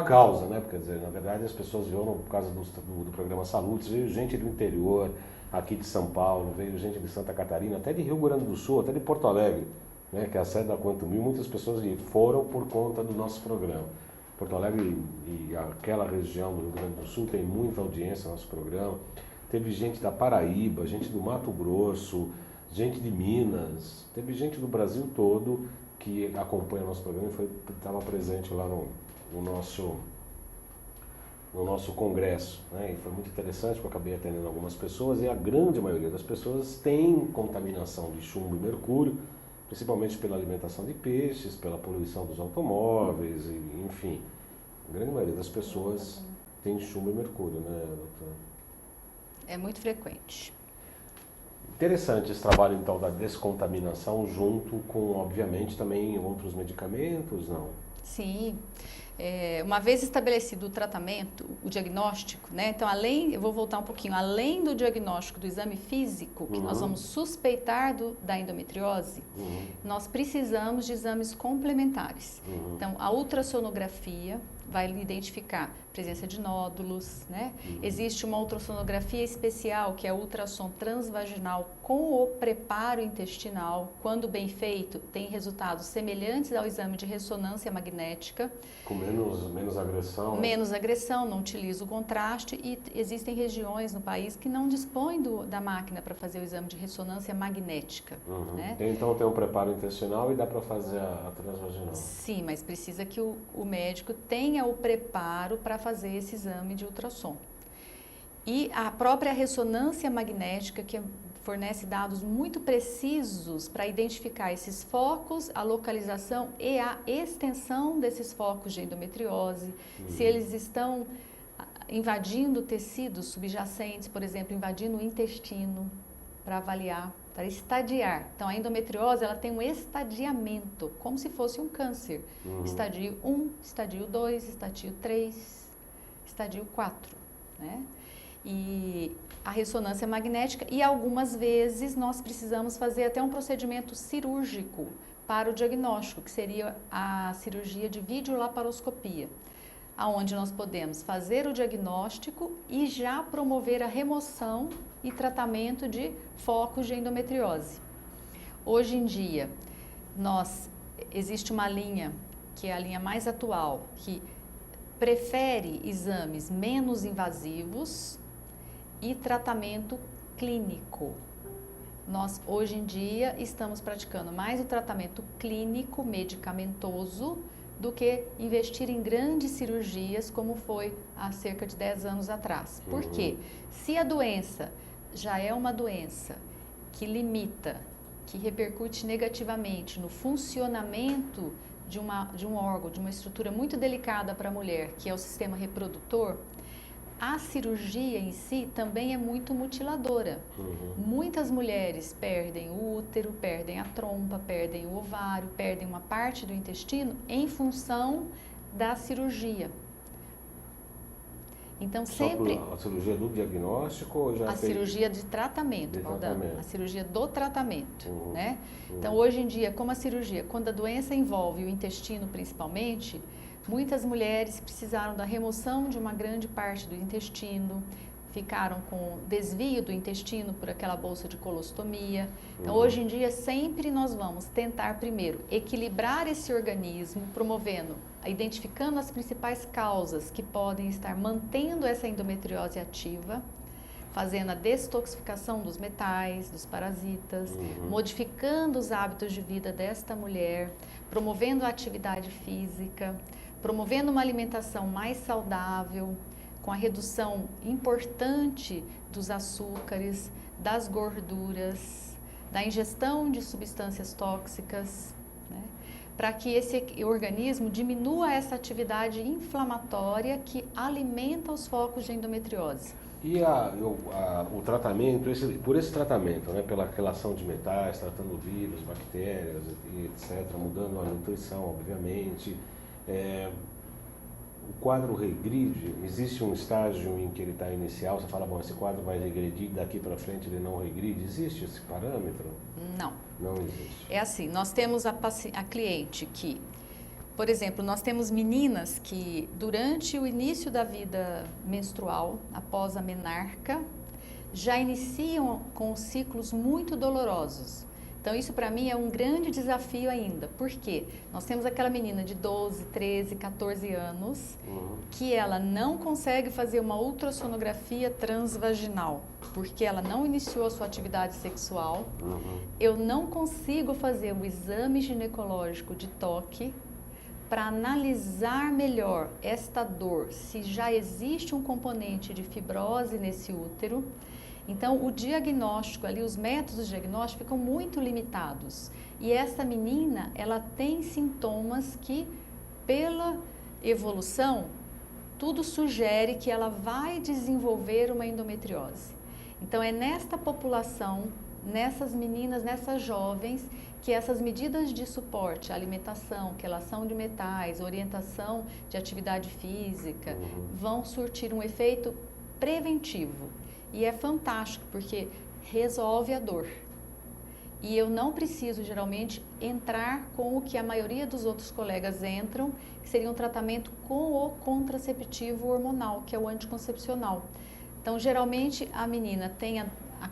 causa, né? Quer dizer, na verdade as pessoas vieram por causa do programa Salutos, veio gente do interior, aqui de São Paulo, veio gente de Santa Catarina, até de Rio Grande do Sul, até de Porto Alegre, né? Que é a sede da Quantum Bio, muitas pessoas foram por conta do nosso programa. Porto Alegre e aquela região do Rio Grande do Sul tem muita audiência no nosso programa. Teve gente da Paraíba, gente do Mato Grosso, gente de Minas, teve gente do Brasil todo que acompanha o nosso programa e estava presente lá no nosso congresso, né? E foi muito interessante, porque eu acabei atendendo algumas pessoas e a grande maioria das pessoas tem contaminação de chumbo e mercúrio, principalmente pela alimentação de peixes, pela poluição dos automóveis, enfim. A grande maioria das pessoas tem chumbo e mercúrio, né, doutora? É muito frequente. Interessante esse trabalho, então, da descontaminação junto com, obviamente, também outros medicamentos, não? Sim. Uma vez estabelecido o tratamento, o diagnóstico, né? Então, eu vou voltar um pouquinho, além do diagnóstico do exame físico, que nós vamos suspeitar da endometriose, nós precisamos de exames complementares. Então, a ultrassonografia vai identificar presença de nódulos, né? Existe uma ultrassonografia especial, que é a ultrassom transvaginal com o preparo intestinal. Quando bem feito, tem resultados semelhantes ao exame de ressonância magnética. Com menos agressão? Menos agressão, não utiliza o contraste e existem regiões no país que não dispõem da máquina para fazer o exame de ressonância magnética. Né? Então tem um preparo intestinal e dá para fazer a transvaginal? Sim, mas precisa que o médico tenha o preparo para fazer esse exame de ultrassom. E a própria ressonância magnética, que fornece dados muito precisos para identificar esses focos, a localização e a extensão desses focos de endometriose, se eles estão invadindo tecidos subjacentes, por exemplo, invadindo o intestino, para avaliar, para estadiar. Então, a endometriose, ela tem um estadiamento, como se fosse um câncer. Estadio 1, estadio 2, estadio 3, estadio 4, né? E a ressonância magnética, e algumas vezes nós precisamos fazer até um procedimento cirúrgico para o diagnóstico, que seria a cirurgia de videolaparoscopia, aonde nós podemos fazer o diagnóstico e já promover a remoção e tratamento de focos de endometriose. Hoje em dia, existe uma linha, que é a linha mais atual, que prefere exames menos invasivos e tratamento clínico. Nós, hoje em dia, estamos praticando mais o tratamento clínico, medicamentoso, do que investir em grandes cirurgias, como foi há cerca de 10 anos atrás. Por quê? Se a doença já é uma doença que limita, que repercute negativamente no funcionamento de um órgão, de uma estrutura muito delicada para a mulher, que é o sistema reprodutor, a cirurgia em si também é muito mutiladora. Muitas mulheres perdem o útero, perdem a trompa, perdem o ovário, perdem uma parte do intestino em função da cirurgia. Então sempre... A cirurgia do diagnóstico ou já cirurgia de tratamento, a cirurgia do tratamento, né? Então hoje em dia, como a cirurgia, quando a doença envolve o intestino principalmente, muitas mulheres precisaram da remoção de uma grande parte do intestino, ficaram com desvio do intestino por aquela bolsa de colostomia. Então, hoje em dia, sempre nós vamos tentar primeiro equilibrar esse organismo, identificando as principais causas que podem estar mantendo essa endometriose ativa, fazendo a detoxificação dos metais, dos parasitas, modificando os hábitos de vida desta mulher, promovendo a atividade física, promovendo uma alimentação mais saudável, com a redução importante dos açúcares, das gorduras, da ingestão de substâncias tóxicas, né? Para que esse organismo diminua essa atividade inflamatória que alimenta os focos de endometriose. E o tratamento, por esse tratamento, né, pela relação de metais, tratando vírus, bactérias e etc., mudando a nutrição, obviamente, o quadro regride? Existe um estágio em que ele está inicial, você fala, bom, esse quadro vai regredir, daqui para frente ele não regride? Existe esse parâmetro? Não. Não existe. É assim, nós temos a cliente que, por exemplo, nós temos meninas que durante o início da vida menstrual, após a menarca, já iniciam com ciclos muito dolorosos. Então, isso para mim é um grande desafio ainda. Por quê? Nós temos aquela menina de 12, 13, 14 anos que ela não consegue fazer uma ultrassonografia transvaginal, porque ela não iniciou a sua atividade sexual. Eu não consigo fazer o exame ginecológico de toque para analisar melhor esta dor, se já existe um componente de fibrose nesse útero. Então, o diagnóstico ali, os métodos de diagnóstico ficam muito limitados. E essa menina, ela tem sintomas que, pela evolução, tudo sugere que ela vai desenvolver uma endometriose. Então, é nesta população, nessas meninas, nessas jovens, que essas medidas de suporte, alimentação, quelação de metais, orientação de atividade física, vão surtir um efeito preventivo. E é fantástico, porque resolve a dor. E eu não preciso, geralmente, entrar com o que a maioria dos outros colegas entram, que seria um tratamento com o contraceptivo hormonal, que é o anticoncepcional. Então, geralmente, a menina tem a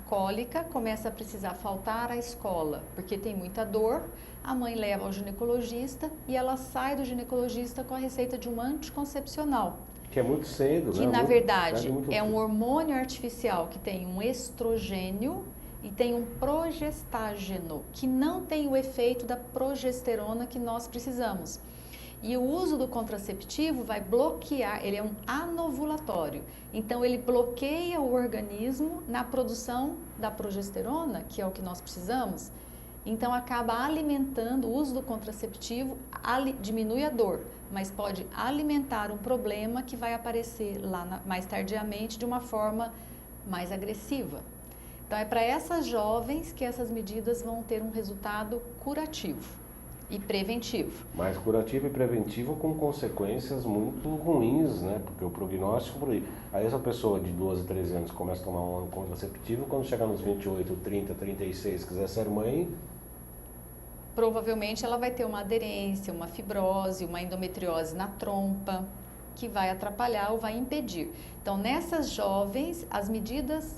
cólica, começa a precisar faltar à escola, porque tem muita dor, a mãe leva ao ginecologista e ela sai do ginecologista com a receita de um anticoncepcional. Que é muito cedo, que, né? na verdade, é um hormônio artificial que tem um estrogênio e tem um progestágeno, que não tem o efeito da progesterona que nós precisamos. E o uso do contraceptivo vai bloquear, ele é um anovulatório. Então, ele bloqueia o organismo na produção da progesterona, que é o que nós precisamos. Então, acaba alimentando, o uso do contraceptivo diminui a dor, mas pode alimentar um problema que vai aparecer lá mais tardiamente de uma forma mais agressiva. Então, é para essas jovens que essas medidas vão ter um resultado curativo e preventivo. Mas curativo e preventivo com consequências muito ruins, né? Porque o prognóstico, aí essa pessoa de 12, 13 anos começa a tomar um contraceptivo, quando chegar nos 28, 30, 36, quiser ser mãe, provavelmente ela vai ter uma aderência, uma fibrose, uma endometriose na trompa, que vai atrapalhar ou vai impedir. Então, nessas jovens, as medidas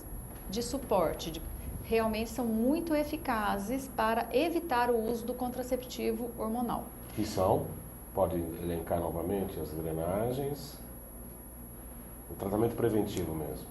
de suporte, realmente são muito eficazes para evitar o uso do contraceptivo hormonal. Que são, pode elencar novamente, as drenagens, o tratamento preventivo mesmo.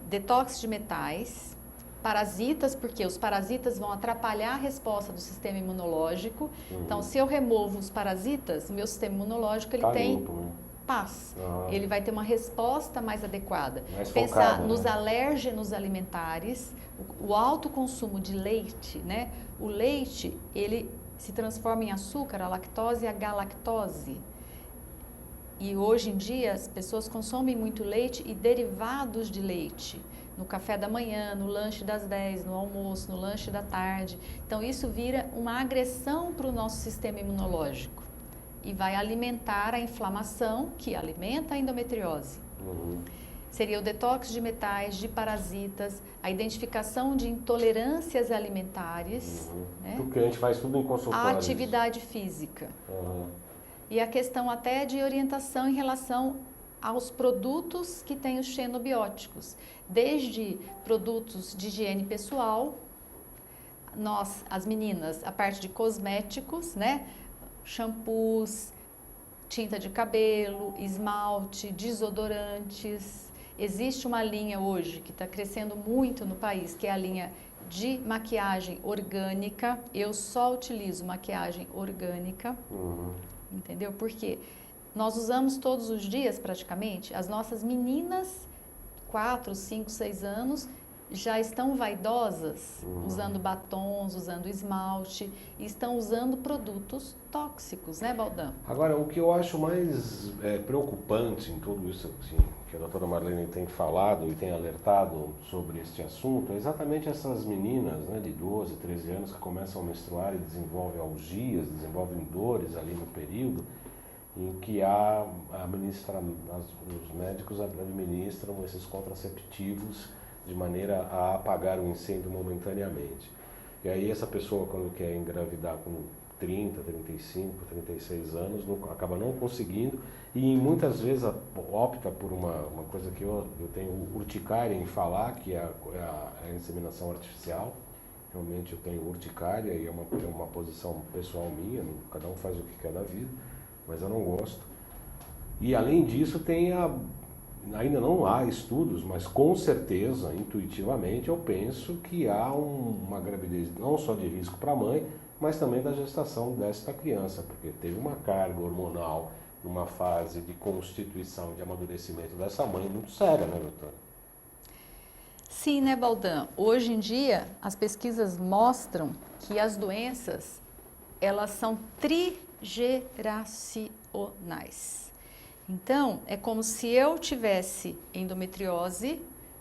Detox de metais, parasitas, porque os parasitas vão atrapalhar a resposta do sistema imunológico. Então, se eu removo os parasitas, o meu sistema imunológico ele tem limpo, né? paz. Ele vai ter uma resposta mais adequada. Mais Pensar focada, nos né? alérgenos alimentares, o alto consumo de leite, né? O leite, ele se transforma em açúcar, a lactose e a galactose. E hoje em dia as pessoas consomem muito leite e derivados de leite. No café da manhã, no lanche das 10, no almoço, no lanche da tarde. Então isso vira uma agressão para o nosso sistema imunológico. E vai alimentar a inflamação, que alimenta a endometriose. Seria o detox de metais, de parasitas, a identificação de intolerâncias alimentares. Né? Porque a gente faz tudo em consultório. A atividade física. E a questão até de orientação em relação aos produtos que têm os xenobióticos. Desde produtos de higiene pessoal, nós, as meninas, a parte de cosméticos, né? Shampoos, tinta de cabelo, esmalte, desodorantes. Existe uma linha hoje que está crescendo muito no país, que é a linha de maquiagem orgânica. Eu só utilizo maquiagem orgânica, entendeu? Porque nós usamos todos os dias praticamente. As nossas meninas, 4, 5, 6 anos, já estão vaidosas, usando batons, usando esmalte, e estão usando produtos tóxicos, né, Baldão? Agora, o que eu acho mais preocupante em tudo isso que a doutora Marlene tem falado e tem alertado sobre este assunto é exatamente essas meninas, né, de 12, 13 anos que começam a menstruar e desenvolvem algias, desenvolvem dores ali no período em que os médicos administram esses contraceptivos de maneira a apagar o incêndio momentaneamente. E aí essa pessoa, quando quer engravidar com 30, 35, 36 anos, acaba não conseguindo e muitas vezes opta por uma coisa que eu tenho urticária em falar, que é a inseminação artificial. Realmente eu tenho urticária e é uma posição pessoal minha, cada um faz o que quer da vida, mas eu não gosto. E além disso ainda não há estudos, mas com certeza, intuitivamente, eu penso que há uma gravidez não só de risco para a mãe, mas também da gestação desta criança, porque teve uma carga hormonal numa fase de constituição, de amadurecimento dessa mãe muito séria, né, doutora? Sim, né, Baldan? Hoje em dia, as pesquisas mostram que as doenças, elas são trigeracionais. Então, é como se eu tivesse endometriose,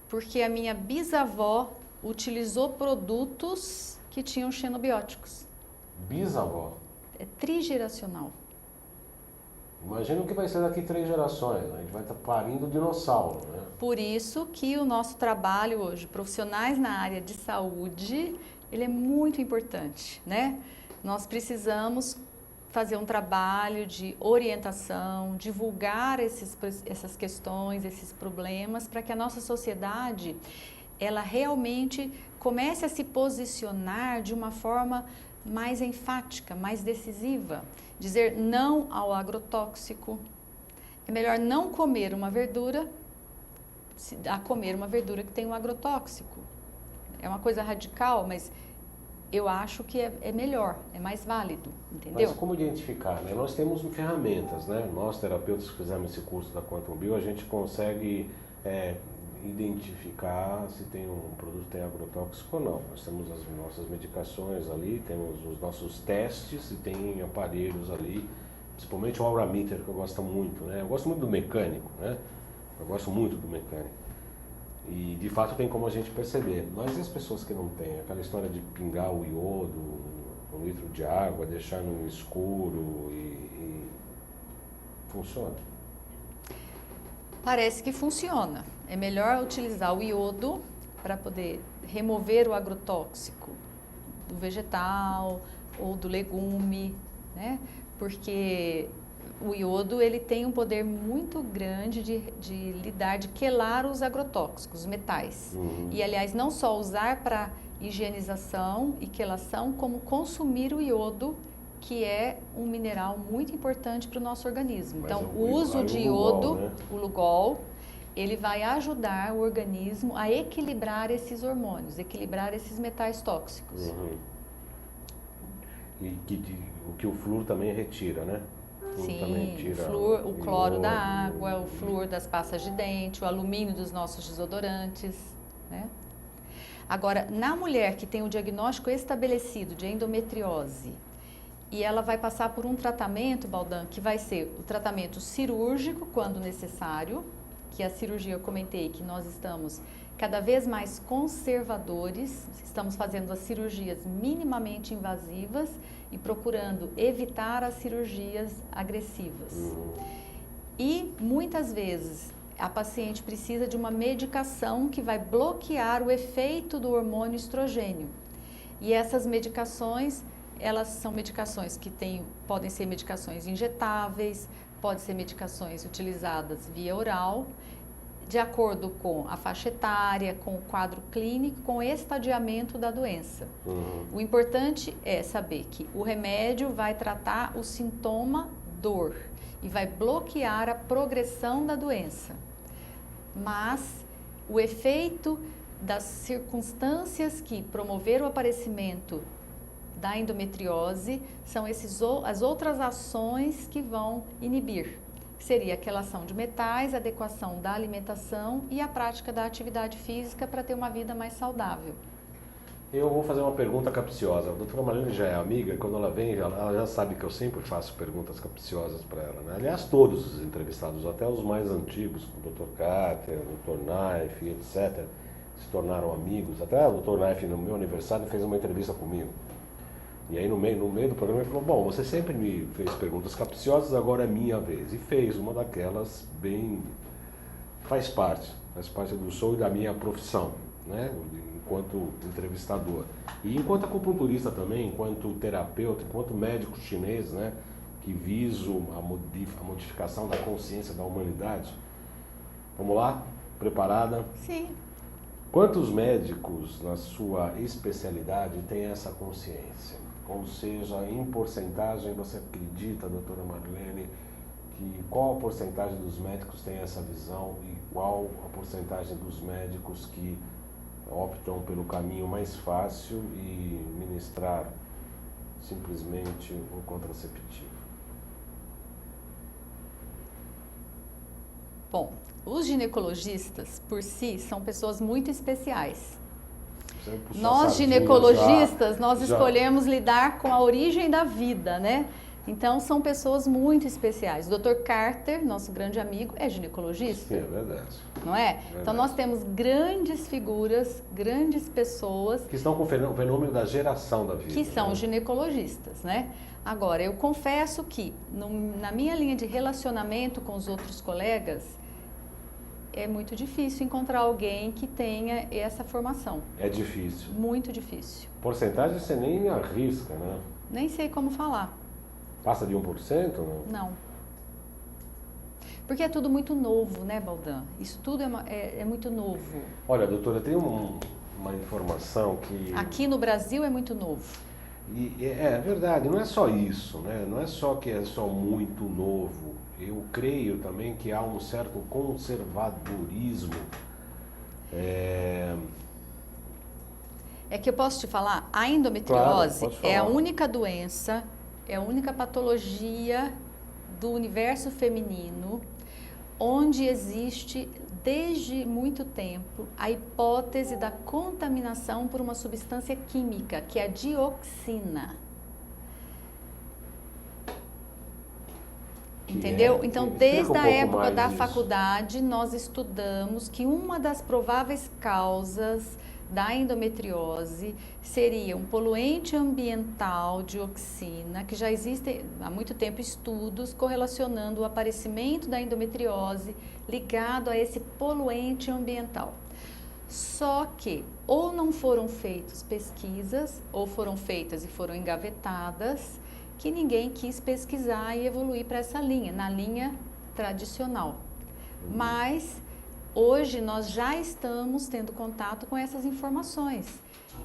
porque a minha bisavó utilizou produtos que tinham xenobióticos. Bisavó? É trigeracional. Imagina o que vai ser daqui 3 gerações, a gente vai estar parindo dinossauro, né? Por isso que o nosso trabalho hoje, profissionais na área de saúde, ele é muito importante, né? Nós precisamos fazer um trabalho de orientação, divulgar essas questões, esses problemas, para que a nossa sociedade, ela realmente comece a se posicionar de uma forma mais enfática, mais decisiva. Dizer não ao agrotóxico. É melhor não comer uma verdura a comer uma verdura que tem um agrotóxico. É uma coisa radical, mas eu acho que é melhor, é mais válido, entendeu? Mas como identificar, né? Nós temos ferramentas, né? Nós, terapeutas que fizemos esse curso da Quantum Bio, a gente consegue identificar se tem um produto que tem agrotóxico ou não. Nós temos as nossas medicações ali, temos os nossos testes e tem aparelhos ali, principalmente o Aurameter, que eu gosto muito, né? Eu gosto muito do mecânico, né? Eu gosto muito do mecânico. E de fato tem como a gente perceber. Mas e as pessoas que não têm? Aquela história de pingar o iodo, 1 litro de água, deixar no escuro e funciona? Parece que funciona. É melhor utilizar o iodo para poder remover o agrotóxico do vegetal ou do legume, né? Porque o iodo ele tem um poder muito grande de quelar os agrotóxicos, os metais. E, aliás, não só usar para higienização e quelação, como consumir o iodo, que é um mineral muito importante para o nosso organismo. Mas então, o uso de iodo, né? o Lugol, ele vai ajudar o organismo a equilibrar esses hormônios, equilibrar esses metais tóxicos. E o que o flúor também retira, né? Sim, o flúor, o cloro da água, o flúor das pastas de dente, o alumínio dos nossos desodorantes, né? Agora, na mulher que tem o diagnóstico estabelecido de endometriose, e ela vai passar por um tratamento, Baldan, que vai ser o tratamento cirúrgico, quando necessário, que a cirurgia eu comentei que nós estamos cada vez mais conservadores, estamos fazendo as cirurgias minimamente invasivas e procurando evitar as cirurgias agressivas. E muitas vezes a paciente precisa de uma medicação que vai bloquear o efeito do hormônio estrogênio. E essas medicações, elas são medicações que podem ser medicações injetáveis, podem ser medicações utilizadas via oral, de acordo com a faixa etária, com o quadro clínico, com o estadiamento da doença. O importante é saber que o remédio vai tratar o sintoma dor e vai bloquear a progressão da doença. Mas o efeito das circunstâncias que promoveram o aparecimento da endometriose são as outras ações que vão inibir. Seria a quelação de metais, a adequação da alimentação e a prática da atividade física para ter uma vida mais saudável. Eu vou fazer uma pergunta capciosa. A doutora Marlene já é amiga, quando ela vem, ela já sabe que eu sempre faço perguntas capciosas para ela, né? Aliás, todos os entrevistados, até os mais antigos, o Dr. Carter, o Dr. Naif, etc., se tornaram amigos. Até o Dr. Naif, no meu aniversário, fez uma entrevista comigo. E aí no meio do programa ele falou, bom, você sempre me fez perguntas capciosas, agora é minha vez. E fez uma daquelas bem... faz parte do show e da minha profissão, né? Enquanto entrevistador. E enquanto acupunturista também, enquanto terapeuta, enquanto médico chinês, né? Que viso a modificação da consciência da humanidade. Vamos lá? Preparada? Sim. Quantos médicos na sua especialidade têm essa consciência? Ou seja, em porcentagem, você acredita, doutora Marlene, que qual a porcentagem dos médicos tem essa visão e qual a porcentagem dos médicos que optam pelo caminho mais fácil e ministrar simplesmente um contraceptivo? Bom, os ginecologistas, por si, são pessoas muito especiais. Nós, ginecologistas, nós escolhemos lidar com a origem da vida, né? Então, são pessoas muito especiais. O Dr. Carter, nosso grande amigo, é ginecologista. Sim, é verdade. Não é? Verdade. Então, nós temos grandes figuras, grandes pessoas... que estão com o fenômeno da geração da vida. Que são né? Ginecologistas, né? Agora, eu confesso que, na minha linha de relacionamento com os outros colegas, é muito difícil encontrar alguém que tenha essa formação. É difícil. Muito difícil. Porcentagem você nem arrisca, né? Nem sei como falar. Passa de 1%? Não. Não. Porque é tudo muito novo, né, Baldan? Isso tudo é muito novo. Olha, doutora, tem uma informação que... Aqui no Brasil é muito novo. E é verdade, não é só isso, né? Não é só que é só muito novo. Eu creio também que há um certo conservadorismo. É que eu posso te falar, a endometriose Claro, pode falar. é a única doença, é a única patologia do universo feminino onde existe desde muito tempo a hipótese da contaminação por uma substância química, que é a dioxina. Entendeu? Então, desde a época da faculdade, nós estudamos que uma das prováveis causas da endometriose seria um poluente ambiental, dioxina, que já existem há muito tempo estudos correlacionando o aparecimento da endometriose ligado a esse poluente ambiental. Só que ou não foram feitas pesquisas, ou foram feitas e foram engavetadas, que ninguém quis pesquisar e evoluir para essa linha, na linha tradicional. Mas hoje nós já estamos tendo contato com essas informações.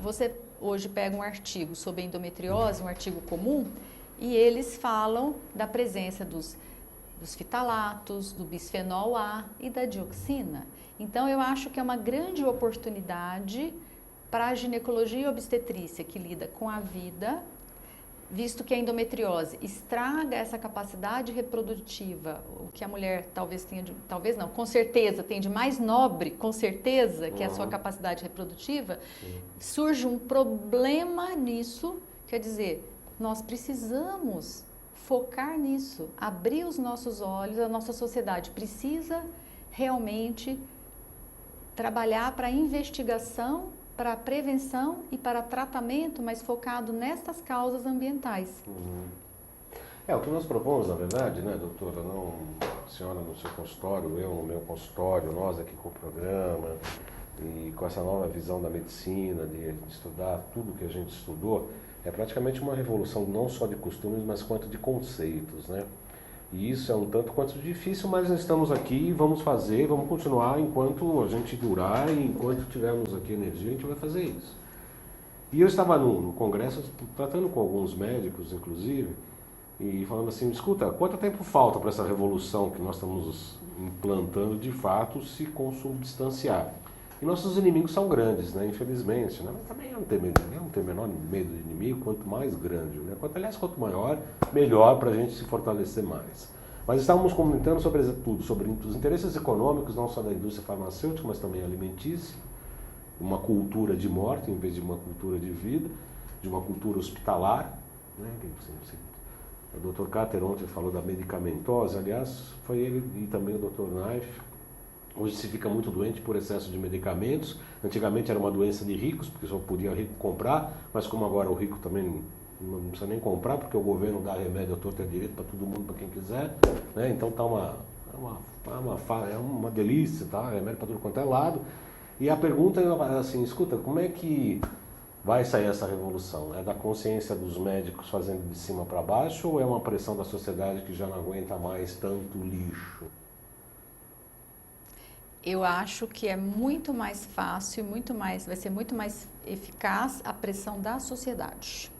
Você hoje pega um artigo sobre endometriose, um artigo comum, e eles falam da presença dos fitalatos, do bisfenol A e da dioxina. Então eu acho que é uma grande oportunidade para a ginecologia e obstetrícia que lida com a vida, visto que a endometriose estraga essa capacidade reprodutiva, o que a mulher talvez tenha, talvez não, com certeza tem de mais nobre, com certeza, que é a sua capacidade reprodutiva, surge um problema nisso, quer dizer, nós precisamos focar nisso, abrir os nossos olhos, a nossa sociedade precisa realmente trabalhar para a investigação, para a prevenção e para tratamento, mas focado nestas causas ambientais. O que nós propomos, na verdade, né, doutora, não a senhora no seu consultório, eu no meu consultório, nós aqui com o programa, e com essa nova visão da medicina, de estudar tudo que a gente estudou, é praticamente uma revolução não só de costumes, mas quanto de conceitos, né? E isso é um tanto quanto difícil, mas nós estamos aqui, vamos fazer, vamos continuar enquanto a gente durar e enquanto tivermos aqui energia, a gente vai fazer isso. E eu estava no congresso tratando com alguns médicos, inclusive, e falando assim, escuta, quanto tempo falta para essa revolução que nós estamos implantando de fato se consubstanciar? E nossos inimigos são grandes, né? Infelizmente, né? Mas também não tem menor medo de inimigo, quanto mais grande, né? Quanto maior, melhor para a gente se fortalecer mais. Mas estávamos comentando sobre tudo, sobre os interesses econômicos, não só da indústria farmacêutica, mas também alimentícia, uma cultura de morte em vez de uma cultura de vida, de uma cultura hospitalar, né? O Dr. Cater ontem falou da medicamentose, aliás, foi ele e também o Dr. Naif. Hoje se fica muito doente por excesso de medicamentos. Antigamente era uma doença de ricos, porque só podia rico comprar, mas como agora o rico também não precisa nem comprar, porque o governo dá remédio à torta e à direita para todo mundo, para quem quiser, né? Então tá uma delícia, tá? Remédio para tudo quanto é lado. E a pergunta é assim, escuta, como é que vai sair essa revolução? É da consciência dos médicos fazendo de cima para baixo ou é uma pressão da sociedade que já não aguenta mais tanto lixo? Eu acho que é muito mais fácil, vai ser muito mais eficaz a pressão da sociedade.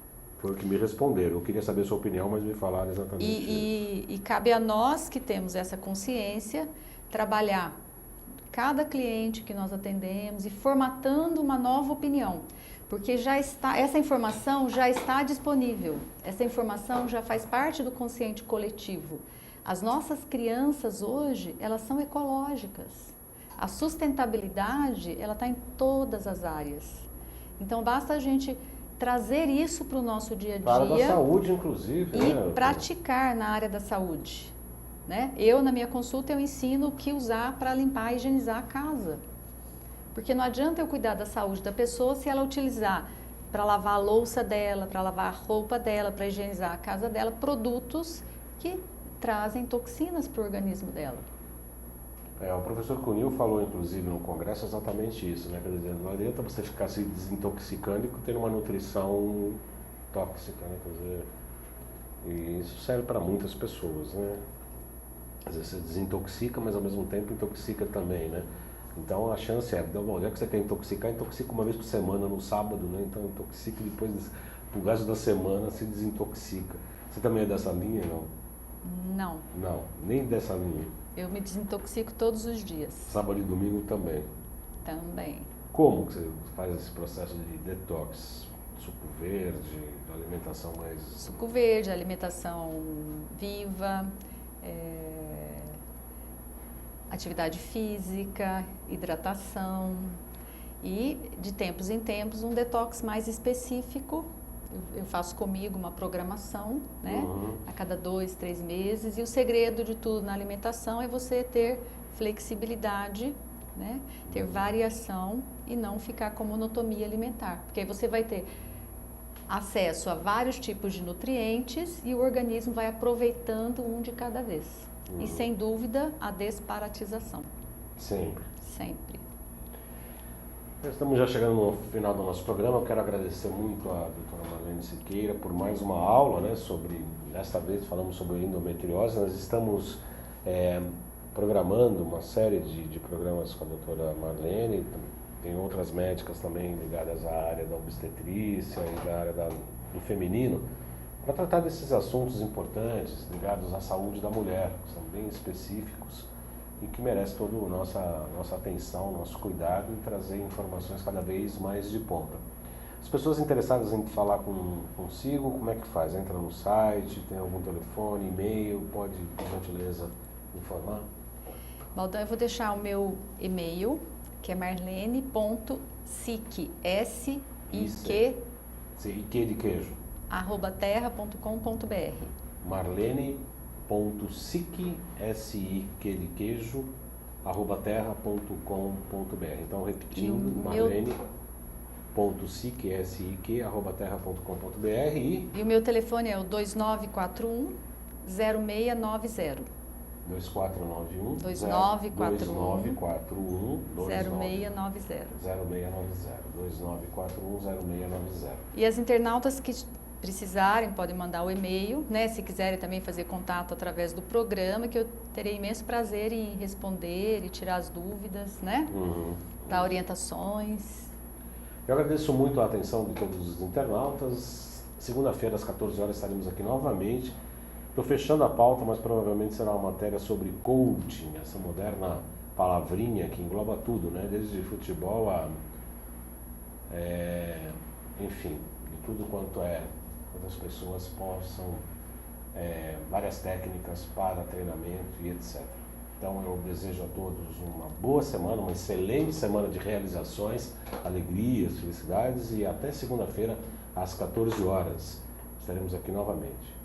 Foi o que me responderam. Eu queria saber a sua opinião, mas me falaram exatamente isso. E cabe a nós que temos essa consciência trabalhar cada cliente que nós atendemos e formatando uma nova opinião. Porque essa informação já está disponível, essa informação já faz parte do consciente coletivo. As nossas crianças hoje, elas são ecológicas. A sustentabilidade, ela está em todas as áreas. Então, basta a gente trazer isso para o nosso dia a dia. Para a da saúde, inclusive. E praticar na área da saúde. Né? Eu, na minha consulta, eu ensino o que usar para limpar e higienizar a casa. Porque não adianta eu cuidar da saúde da pessoa se ela utilizar para lavar a louça dela, para lavar a roupa dela, para higienizar a casa dela, produtos que trazem toxinas para o organismo dela. O professor Cunil falou, inclusive, no congresso exatamente isso, né? Quer dizer, não adianta você ficar se desintoxicando e ter uma nutrição tóxica, né? Quer dizer, e isso serve para muitas pessoas, né? Às vezes você desintoxica, mas ao mesmo tempo intoxica também, né? Então a chance já que você quer intoxicar, intoxica uma vez por semana no sábado, né? Então intoxica e depois, pro resto da semana, se desintoxica. Você também é dessa linha, não? Não. Não, nem dessa linha. Eu me desintoxico todos os dias. Sábado e domingo também? Também. Como que você faz esse processo de detox? Suco verde, alimentação mais... Suco verde, alimentação viva, atividade física, hidratação e, de tempos em tempos, um detox mais específico. Eu faço comigo uma programação, né? A cada 2, 3 meses. E o segredo de tudo na alimentação é você ter flexibilidade, né? Ter variação e não ficar com monotonia alimentar. Porque aí você vai ter acesso a vários tipos de nutrientes e o organismo vai aproveitando um de cada vez. E, sem dúvida, a desparatização. Sempre. Sempre. Estamos já chegando no final do nosso programa. Eu quero agradecer muito a doutora Marlene Siqueira por mais uma aula, né, sobre, desta vez falamos sobre endometriose. Nós estamos programando uma série de programas com a doutora Marlene. Tem outras médicas também ligadas à área da obstetrícia e da área do feminino, para tratar desses assuntos importantes ligados à saúde da mulher, que são bem específicos e que merece toda a nossa atenção, nosso cuidado em trazer informações cada vez mais de ponta. As pessoas interessadas em falar consigo, como é que faz? Entra no site, tem algum telefone, e-mail, pode, por gentileza, informar? Baldão, eu vou deixar o meu e-mail, que é marlene.sique, S-I-Q, I-Q de queijo. @terra.com.br. Marlene.sique, S-I-Q de queijo, @terra.com.br. Então, repetindo, Marlene.sique, S-I-Q, @terra.com.br. E o meu telefone é o 2941-0690. 2491 2941 0690. 0690. E as internautas que precisarem podem mandar o e-mail, né? Se quiserem também fazer contato através do programa, que eu terei imenso prazer em responder e tirar as dúvidas, né? Dar orientações. Eu agradeço muito a atenção de todos os internautas. Segunda-feira, às 14 horas, estaremos aqui novamente. Estou fechando a pauta, mas provavelmente será uma matéria sobre coaching, essa moderna palavrinha que engloba tudo, né? Desde futebol a, enfim, de tudo quanto as pessoas possam, várias técnicas para treinamento e etc. Então eu desejo a todos uma boa semana, uma excelente semana de realizações, alegrias, felicidades e até segunda-feira às 14 horas. Estaremos aqui novamente.